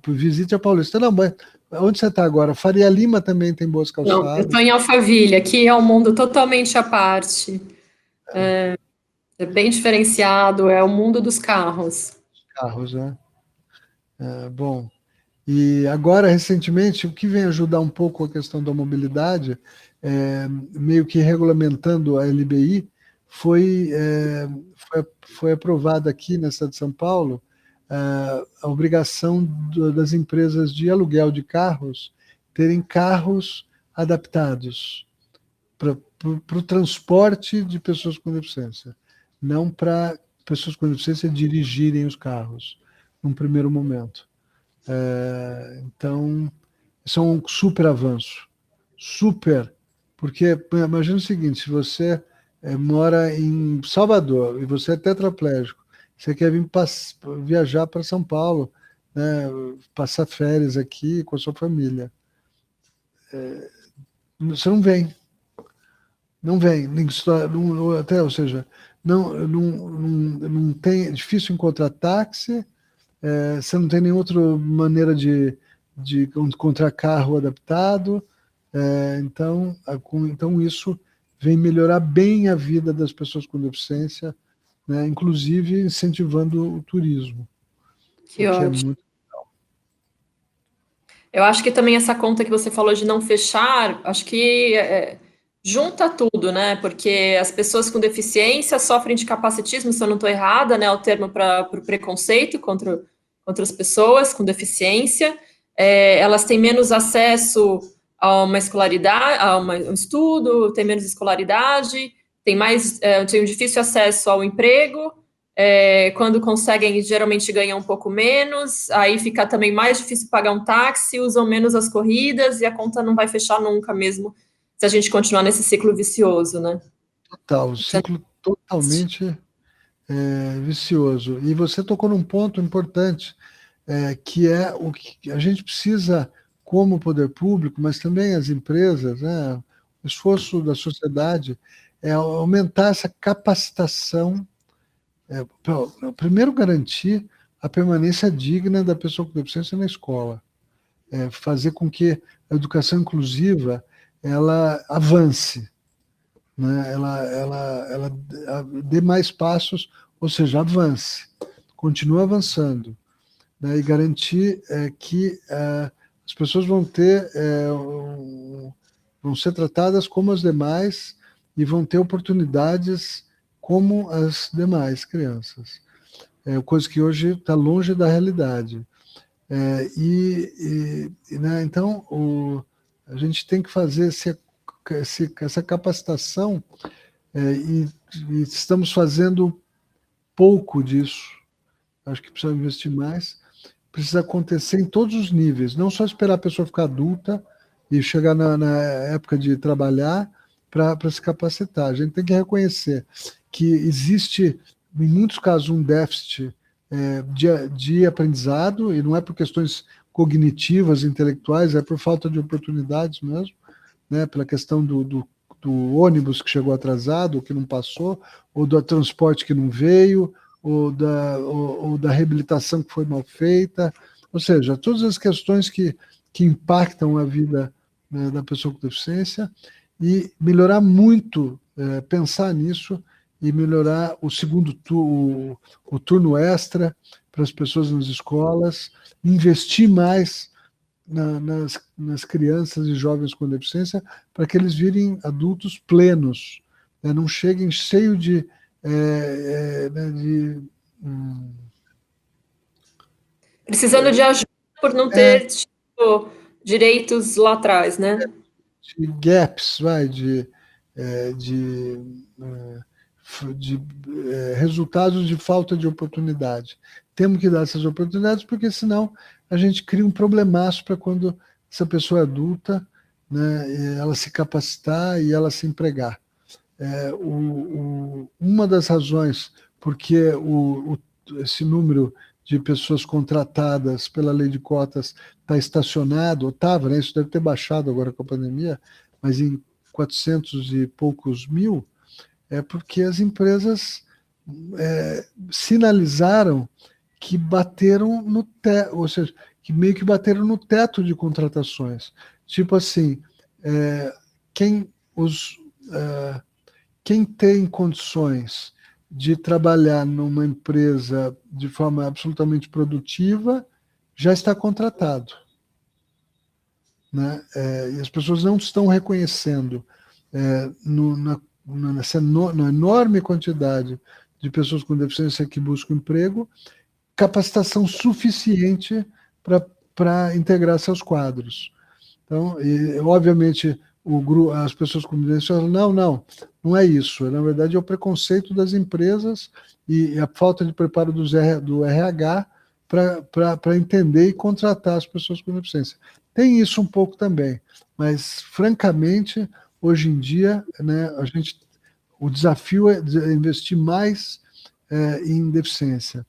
visite a Paulista. Não, mas onde você está agora? Faria Lima também tem boas Não, eu calçadas. estou em Alphaville, aqui é um mundo totalmente à parte. É bem diferenciado, é o mundo dos carros. Carros, né? Bom, e agora, recentemente, o que vem ajudar um pouco a questão da mobilidade, meio que regulamentando a LBI, foi, é, foi aprovada aqui na cidade de São Paulo a obrigação das empresas de aluguel de carros terem carros adaptados para o transporte de pessoas com deficiência, não para pessoas com deficiência dirigirem os carros, num primeiro momento. Então, isso é um super avanço. Super. Porque, imagina o seguinte, se você mora em Salvador e você é tetraplégico, você quer vir viajar para São Paulo, né, passar férias aqui com a sua família. Você não vem. Não vem. Até, ou seja, não tem, é difícil encontrar táxi, você não tem nenhuma outra maneira de encontrar carro adaptado. Então isso vem melhorar bem a vida das pessoas com deficiência, né, inclusive incentivando o turismo, o Que que é ótimo. muito. Eu acho que também essa conta que você falou de não fechar, acho que junta tudo, né? Porque as pessoas com deficiência sofrem de capacitismo, se eu não estou errada, né? O termo para o preconceito contra as pessoas com deficiência. Elas têm menos acesso a uma escolaridade, um estudo, têm menos escolaridade, têm um difícil acesso ao emprego. Quando conseguem, geralmente ganham um pouco menos, aí fica também mais difícil pagar um táxi, usam menos as corridas e a conta não vai fechar nunca mesmo se a gente continuar nesse ciclo vicioso, né? Total, um ciclo totalmente vicioso. E você tocou num ponto importante, que é o que a gente precisa, como poder público, mas também as empresas, né, o esforço da sociedade é aumentar essa capacitação, primeiro garantir a permanência digna da pessoa com deficiência na escola, fazer com que a educação inclusiva ela avance, né, ela dê mais passos, ou seja, avance, continue avançando, né, e garantir que as pessoas vão ser tratadas como as demais e vão ter oportunidades como as demais crianças. Coisa que hoje está longe da realidade. Né, então, a gente tem que fazer essa capacitação, e estamos fazendo pouco disso. Acho que precisa investir mais. Precisa acontecer em todos os níveis, não só esperar a pessoa ficar adulta e chegar na época de trabalhar para se capacitar. A gente tem que reconhecer que existe, em muitos casos, um déficit de aprendizado, e não é por questões cognitivas, intelectuais, é por falta de oportunidades mesmo, né, pela questão do ônibus que chegou atrasado, ou que não passou, ou do transporte que não veio, ou da reabilitação que foi mal feita, ou seja, todas as questões que impactam a vida, né, da pessoa com deficiência, e melhorar muito, pensar nisso, e melhorar o turno extra para as pessoas nas escolas, investir mais nas crianças e jovens com deficiência, para que eles virem adultos plenos, né, não cheguem cheio né, Precisando de ajuda por não ter tido direitos lá atrás, né? de gaps, resultados de falta de oportunidade. Temos que dar essas oportunidades, porque senão a gente cria um problemaço para quando essa pessoa é adulta, né, ela se capacitar e ela se empregar. Uma das razões porque esse número de pessoas contratadas pela lei de cotas está estacionado, ou estava, né, isso deve ter baixado agora com a pandemia, mas em 400 e poucos mil, é porque as empresas sinalizaram que bateram no teto, ou seja, que meio que bateram no teto de contratações. Tipo assim, quem tem condições de trabalhar numa empresa de forma absolutamente produtiva já está contratado, né? E as pessoas não estão reconhecendo na enorme quantidade de pessoas com deficiência que buscam emprego, capacitação suficiente para integrar seus quadros. Então, obviamente, as pessoas com deficiência falam, não é isso. Na verdade, é o preconceito das empresas e a falta de preparo do RH para entender e contratar as pessoas com deficiência. Tem isso um pouco também, mas, francamente, hoje em dia, né, o desafio é investir mais em deficiência,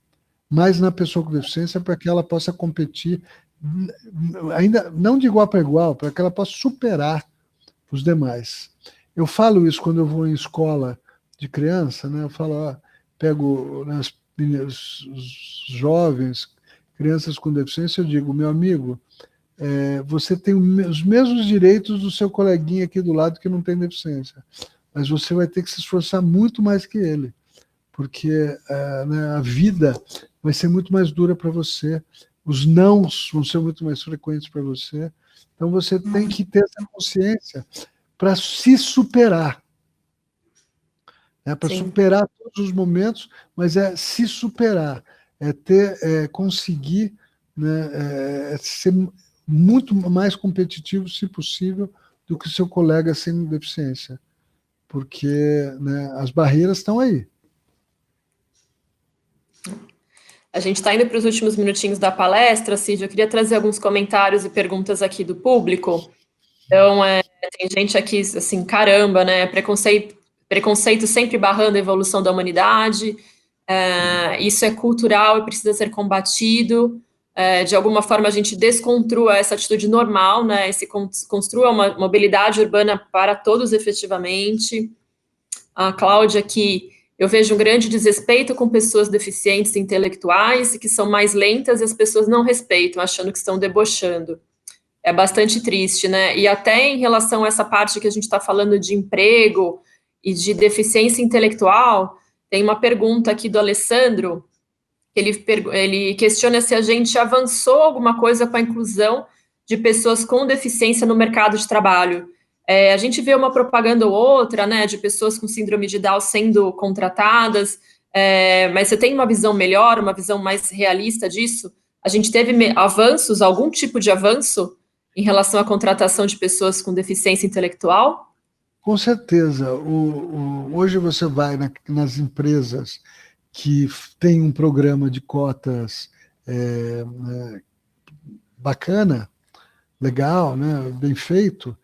mais na pessoa com deficiência, para que ela possa competir, ainda não de igual para igual, para que ela possa superar os demais. Eu falo isso quando eu vou em escola de criança, né? Eu falo, pego os jovens, crianças com deficiência, eu digo, meu amigo, você tem os mesmos direitos do seu coleguinha aqui do lado que não tem deficiência, mas você vai ter que se esforçar muito mais que ele, porque né, a vida vai ser muito mais dura para você, os nãos vão ser muito mais frequentes para você, então você tem que ter essa consciência para se superar, para superar todos os momentos, mas se superar, conseguir, né, ser muito mais competitivo, se possível, do que o seu colega sem deficiência, porque, né, as barreiras estão aí. A gente está indo para os últimos minutinhos da palestra, Cid. Eu queria trazer alguns comentários e perguntas aqui do público. Então, tem gente aqui, assim, caramba, né? Preconceito sempre barrando a evolução da humanidade. Isso é cultural e precisa ser combatido. De alguma forma, a gente desconstrua essa atitude normal, né? Construa uma mobilidade urbana para todos efetivamente. A Cláudia aqui, eu vejo um grande desrespeito com pessoas deficientes intelectuais e que são mais lentas e as pessoas não respeitam, achando que estão debochando. É bastante triste, né? E até em relação a essa parte que a gente está falando de emprego e de deficiência intelectual, tem uma pergunta aqui do Alessandro, ele questiona se a gente avançou alguma coisa com a inclusão de pessoas com deficiência no mercado de trabalho. A gente vê uma propaganda ou outra, né, de pessoas com síndrome de Down sendo contratadas, mas você tem uma visão melhor, uma visão mais realista disso? A gente teve avanços, algum tipo de avanço em relação à contratação de pessoas com deficiência intelectual? Com certeza. Hoje você vai nas empresas que têm um programa de cotas bacana, legal, né, bem feito,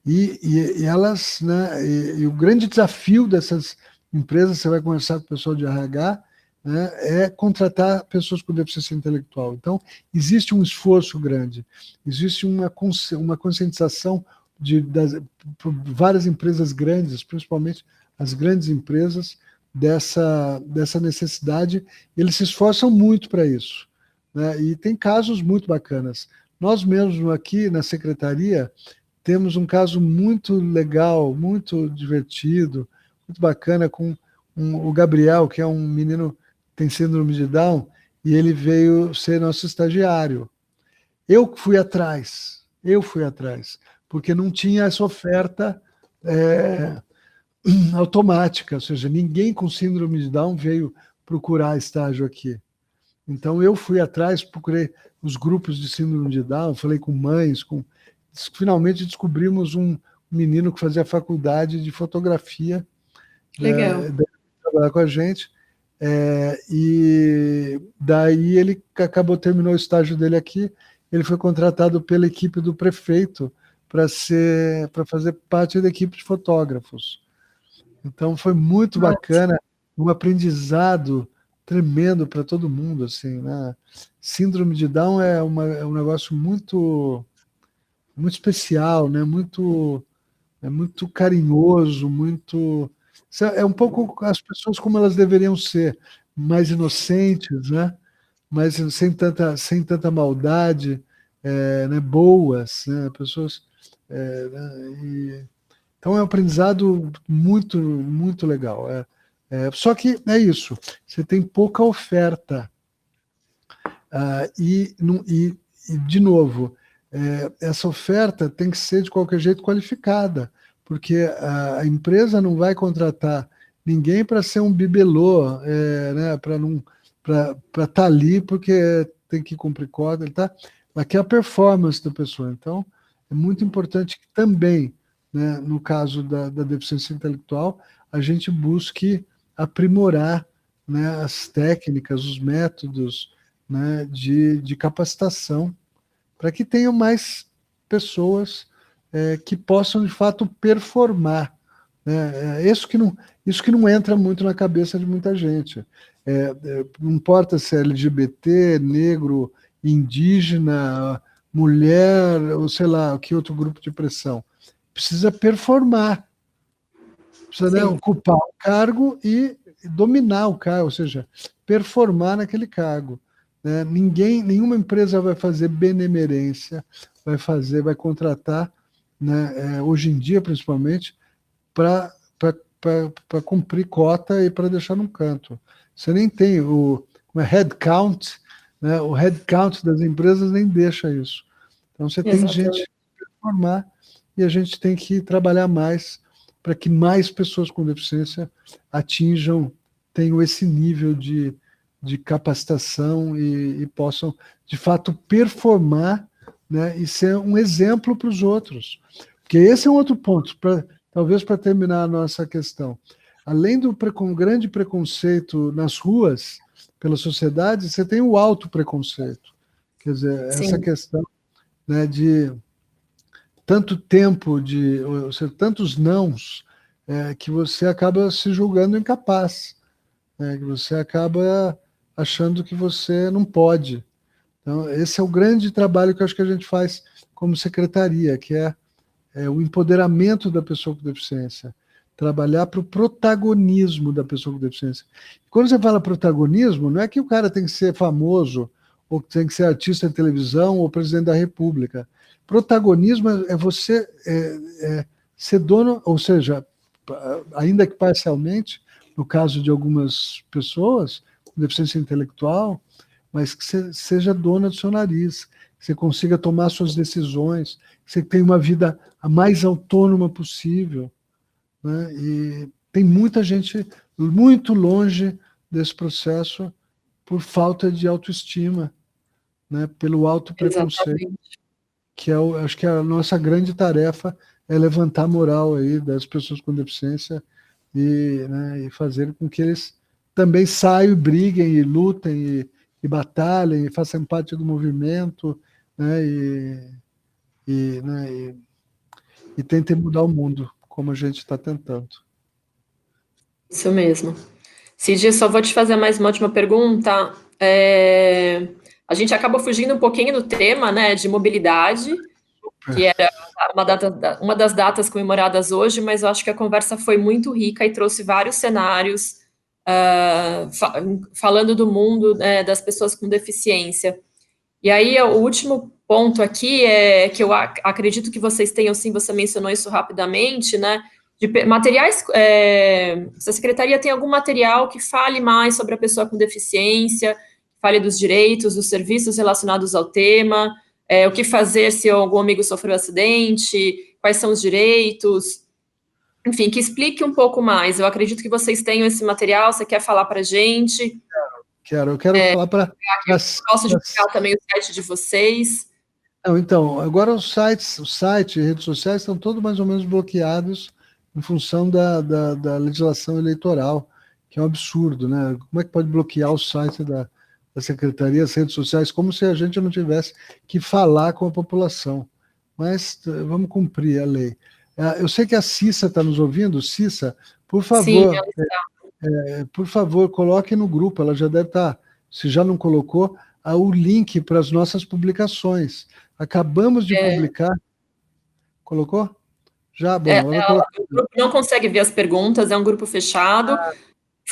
e elas, né, e o grande desafio dessas empresas, você vai conversar com o pessoal de RH, né, é contratar pessoas com deficiência intelectual. Então, existe um esforço grande, existe uma conscientização por várias empresas grandes, principalmente as grandes empresas, dessa necessidade. Eles se esforçam muito para isso, né, e tem casos muito bacanas. Nós mesmos aqui na secretaria temos um caso muito legal, muito divertido, muito bacana, com o Gabriel, que é um menino que tem síndrome de Down, e ele veio ser nosso estagiário. Eu fui atrás, porque não tinha essa oferta automática, ou seja, ninguém com síndrome de Down veio procurar estágio aqui. Então eu fui atrás, procurei os grupos de síndrome de Down, falei com mães, finalmente descobrimos um menino que fazia faculdade de fotografia, Legal. trabalhar com a gente. E daí ele terminou o estágio dele aqui, ele foi contratado pela equipe do prefeito para fazer parte da equipe de fotógrafos. Então foi muito bacana, um aprendizado tremendo para todo mundo, assim, né? Síndrome de Down é um negócio muito especial, né? Muito carinhoso, muito é um pouco as pessoas como elas deveriam ser, mais inocentes, né? Mas sem tanta maldade, né? Boas, né? Pessoas, né? Então é um aprendizado muito, muito legal. Só que é isso, você tem pouca oferta. De novo, essa oferta tem que ser de qualquer jeito qualificada, porque a empresa não vai contratar ninguém para ser um bibelô, né, para estar ali porque tem que cumprir cota, ela quer a performance da pessoa. Então, é muito importante que também, né, no caso da deficiência intelectual, a gente busque aprimorar, né, as técnicas, os métodos, né, de capacitação, para que tenham mais pessoas que possam, de fato, performar. Né? Isso que não entra muito na cabeça de muita gente. Não importa se é LGBT, negro, indígena, mulher, ou sei lá, que outro grupo de pressão. Precisa performar, precisa, né, ocupar o cargo e dominar o cargo, ou seja, performar naquele cargo. Né? Nenhuma empresa vai fazer benemerência, vai contratar, né, hoje em dia principalmente, para cumprir cota e para deixar num canto. Você nem tem o headcount, né? O headcount das empresas nem deixa isso. Então você tem gente para formar e a gente tem que trabalhar mais para que mais pessoas com deficiência tenham esse nível de capacitação e possam, de fato, performar, né, e ser um exemplo para os outros. Porque esse é um outro ponto, talvez para terminar a nossa questão. Além do grande preconceito nas ruas, pela sociedade, você tem o alto preconceito. Quer dizer, essa questão, né, de tanto tempo, ou seja, tantos nãos, que você acaba se julgando incapaz, né, que você acaba achando que você não pode. Então, esse é o grande trabalho que eu acho que a gente faz como secretaria, que é o empoderamento da pessoa com deficiência, trabalhar para o protagonismo da pessoa com deficiência. Quando você fala protagonismo, não é que o cara tem que ser famoso, ou que tem que ser artista de televisão, ou presidente da República. Protagonismo é você ser dono, ou seja, ainda que parcialmente, no caso de algumas pessoas com deficiência intelectual, mas que você seja dona do seu nariz, que você consiga tomar suas decisões, que você tenha uma vida a mais autônoma possível. Né? E tem muita gente muito longe desse processo por falta de autoestima, né? Pelo autopreconceito, que acho que a nossa grande tarefa é levantar a moral aí das pessoas com deficiência né, e fazer com que eles também saiam e briguem e lutem e batalhem e façam parte do movimento, né, e tentem mudar o mundo, como a gente está tentando. Isso mesmo. Cid, só vou te fazer mais uma última pergunta. A gente acabou fugindo um pouquinho do tema, né, de mobilidade, que era uma das datas comemoradas hoje, mas eu acho que a conversa foi muito rica e trouxe vários cenários falando do mundo, né, das pessoas com deficiência. E aí, o último ponto aqui é que eu acredito que vocês tenham, sim, você mencionou isso rapidamente, né, de materiais, se a secretaria tem algum material que fale mais sobre a pessoa com deficiência, fale dos direitos, dos serviços relacionados ao tema, o que fazer se algum amigo sofreu um acidente, quais são os direitos, enfim, que explique um pouco mais. Eu acredito que vocês tenham esse material, você quer falar para a gente? Eu quero falar para... Posso divulgar também o site de vocês. Não, então, agora o site e redes sociais estão todos mais ou menos bloqueados em função da legislação eleitoral, que é um absurdo, né? Como é que pode bloquear o site da secretaria, as redes sociais, como se a gente não tivesse que falar com a população? Mas vamos cumprir a lei. Eu sei que a Cissa está nos ouvindo. Cissa, Sim, ela está. por favor, coloque no grupo. Ela já deve estar, se já não colocou, o link para as nossas publicações. Acabamos de publicar. Colocou? Já? Bom, ela colocou. O grupo não consegue ver as perguntas, é um grupo fechado.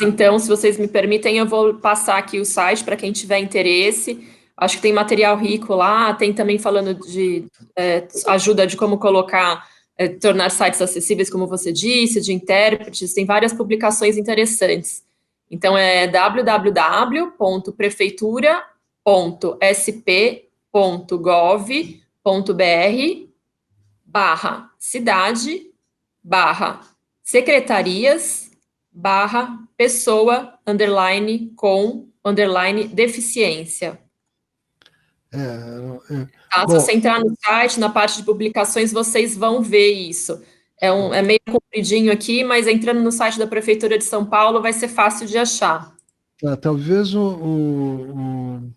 Então, se vocês me permitem, eu vou passar aqui o site para quem tiver interesse. Acho que tem material rico lá, tem também falando de ajuda de como colocar, tornar sites acessíveis, como você disse, de intérpretes, tem várias publicações interessantes. Então, é www.prefeitura.gov.br/cidade/pessoa_com_deficiência. Tá? Se Bom, você entrar no site, na parte de publicações, vocês vão ver isso. É meio compridinho aqui, mas entrando no site da Prefeitura de São Paulo vai ser fácil de achar. talvez como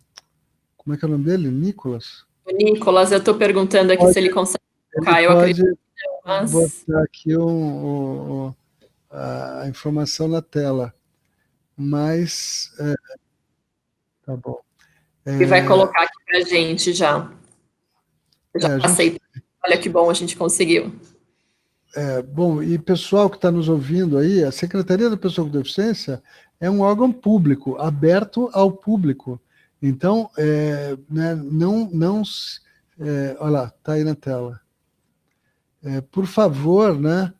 é que é o nome dele? Nicolas? O Nicolas, eu estou perguntando aqui se ele consegue Ele colocar, eu pode acredito que não, mas botar aqui a informação na tela, mas tá bom. ele vai colocar aqui para a gente já. Eu já A gente, passei. Olha que bom, a gente conseguiu. bom, e pessoal que está nos ouvindo aí, a Secretaria da Pessoa com Deficiência é um órgão público, aberto ao público. Então, né, olha lá, está aí na tela. Por favor, né,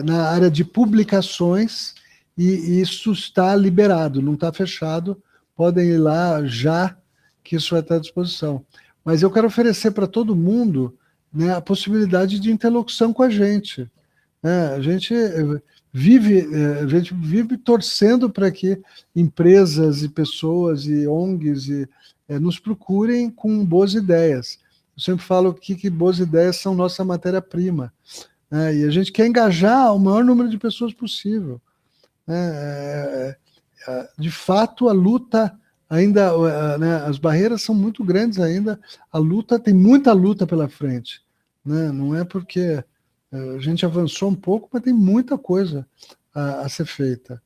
na área de publicações, e isso está liberado, não está fechado, podem ir lá já, que isso vai estar à disposição. Mas eu quero oferecer para todo mundo, né, a possibilidade de interlocução com a gente, né? A gente vive torcendo para que empresas e pessoas e ONGs nos procurem com boas ideias. Eu sempre falo que boas ideias são nossa matéria-prima, né? E a gente quer engajar o maior número de pessoas possível, né? De fato, a luta ainda, né, as barreiras são muito grandes ainda, tem muita luta pela frente, né? Não é porque a gente avançou um pouco, mas tem muita coisa a ser feita.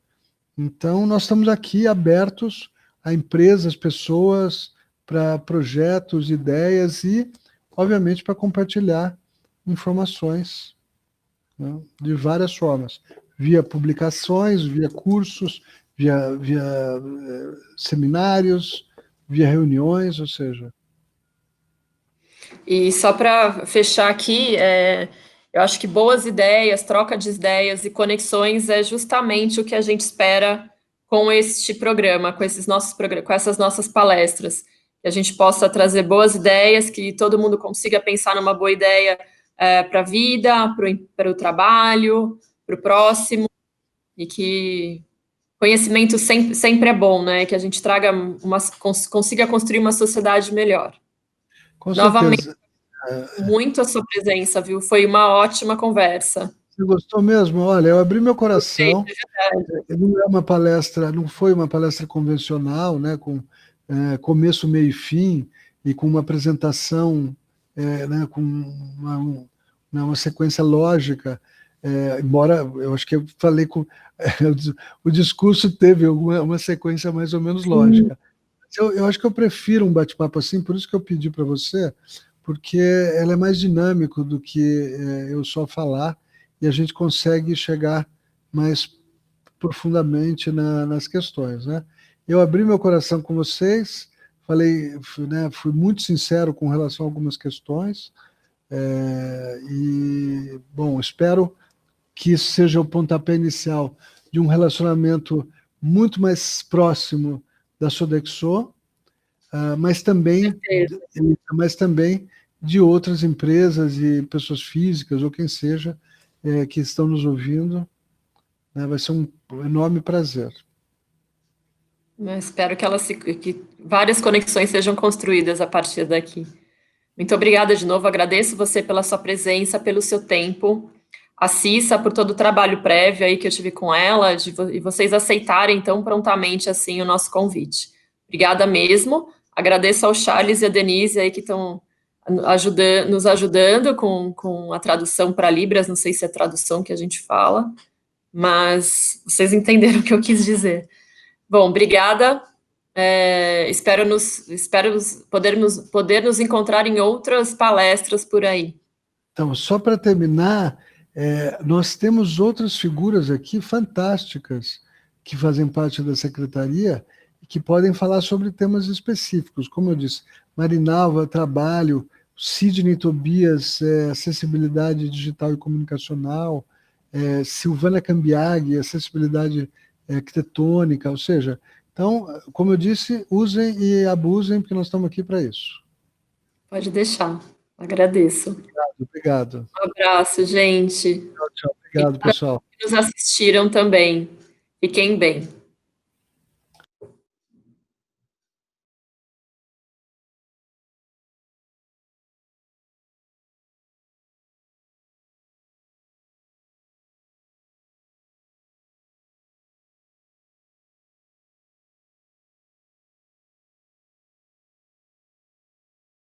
Então, nós estamos aqui abertos a empresas, pessoas, para projetos, ideias e, obviamente, para compartilhar informações, né, de várias formas, via publicações, via cursos, via seminários, via reuniões, ou seja. E só para fechar aqui, eu acho que boas ideias, troca de ideias e conexões é justamente o que a gente espera com este programa, com com essas nossas palestras, que a gente possa trazer boas ideias, que todo mundo consiga pensar numa boa ideia para a vida, para o trabalho, para o próximo, e que conhecimento sempre é bom, né? Que a gente consiga construir uma sociedade melhor. Com Novamente, certeza. muito a sua presença, viu? Foi uma ótima conversa. Você gostou mesmo? Olha, eu abri meu Gostei, coração. de verdade. Não é uma palestra, não foi uma palestra convencional, né, com começo, meio e fim, e com uma apresentação, né, com uma sequência lógica, embora eu acho que eu falei com o discurso teve uma sequência mais ou menos lógica. Eu acho que eu prefiro um bate-papo assim, por isso que eu pedi para você, porque ela é mais dinâmico do que eu só falar, e a gente consegue chegar mais profundamente nas questões, né? Eu abri meu coração com vocês, falei, né, fui muito sincero com relação a algumas questões, e, bom, espero que isso seja o pontapé inicial de um relacionamento muito mais próximo da Sodexo, mas também de outras empresas e pessoas físicas, ou quem seja, que estão nos ouvindo, né? Vai ser um enorme prazer. Eu espero que várias conexões sejam construídas a partir daqui. Muito obrigada de novo, agradeço você pela sua presença, pelo seu tempo, a Cissa por todo o trabalho prévio aí que eu tive com ela, e vocês aceitarem tão prontamente assim o nosso convite. Obrigada mesmo, agradeço ao Charles e a Denise aí que estão nos ajudando com a tradução para Libras, não sei se é tradução que a gente fala, mas vocês entenderam o que eu quis dizer. Bom, obrigada. Espero poder nos encontrar em outras palestras por aí. Então, só para terminar, nós temos outras figuras aqui fantásticas que fazem parte da secretaria e que podem falar sobre temas específicos. Como eu disse, Marinalva, trabalho, Sidney Tobias, acessibilidade digital e comunicacional, Silvana Cambiaghi, acessibilidade arquitetônica, ou seja, então, como eu disse, usem e abusem, porque nós estamos aqui para isso. Pode deixar. Agradeço. Obrigado. Um abraço, gente. Tchau, tchau. Obrigado, pessoal. Que nos assistiram também. Fiquem bem.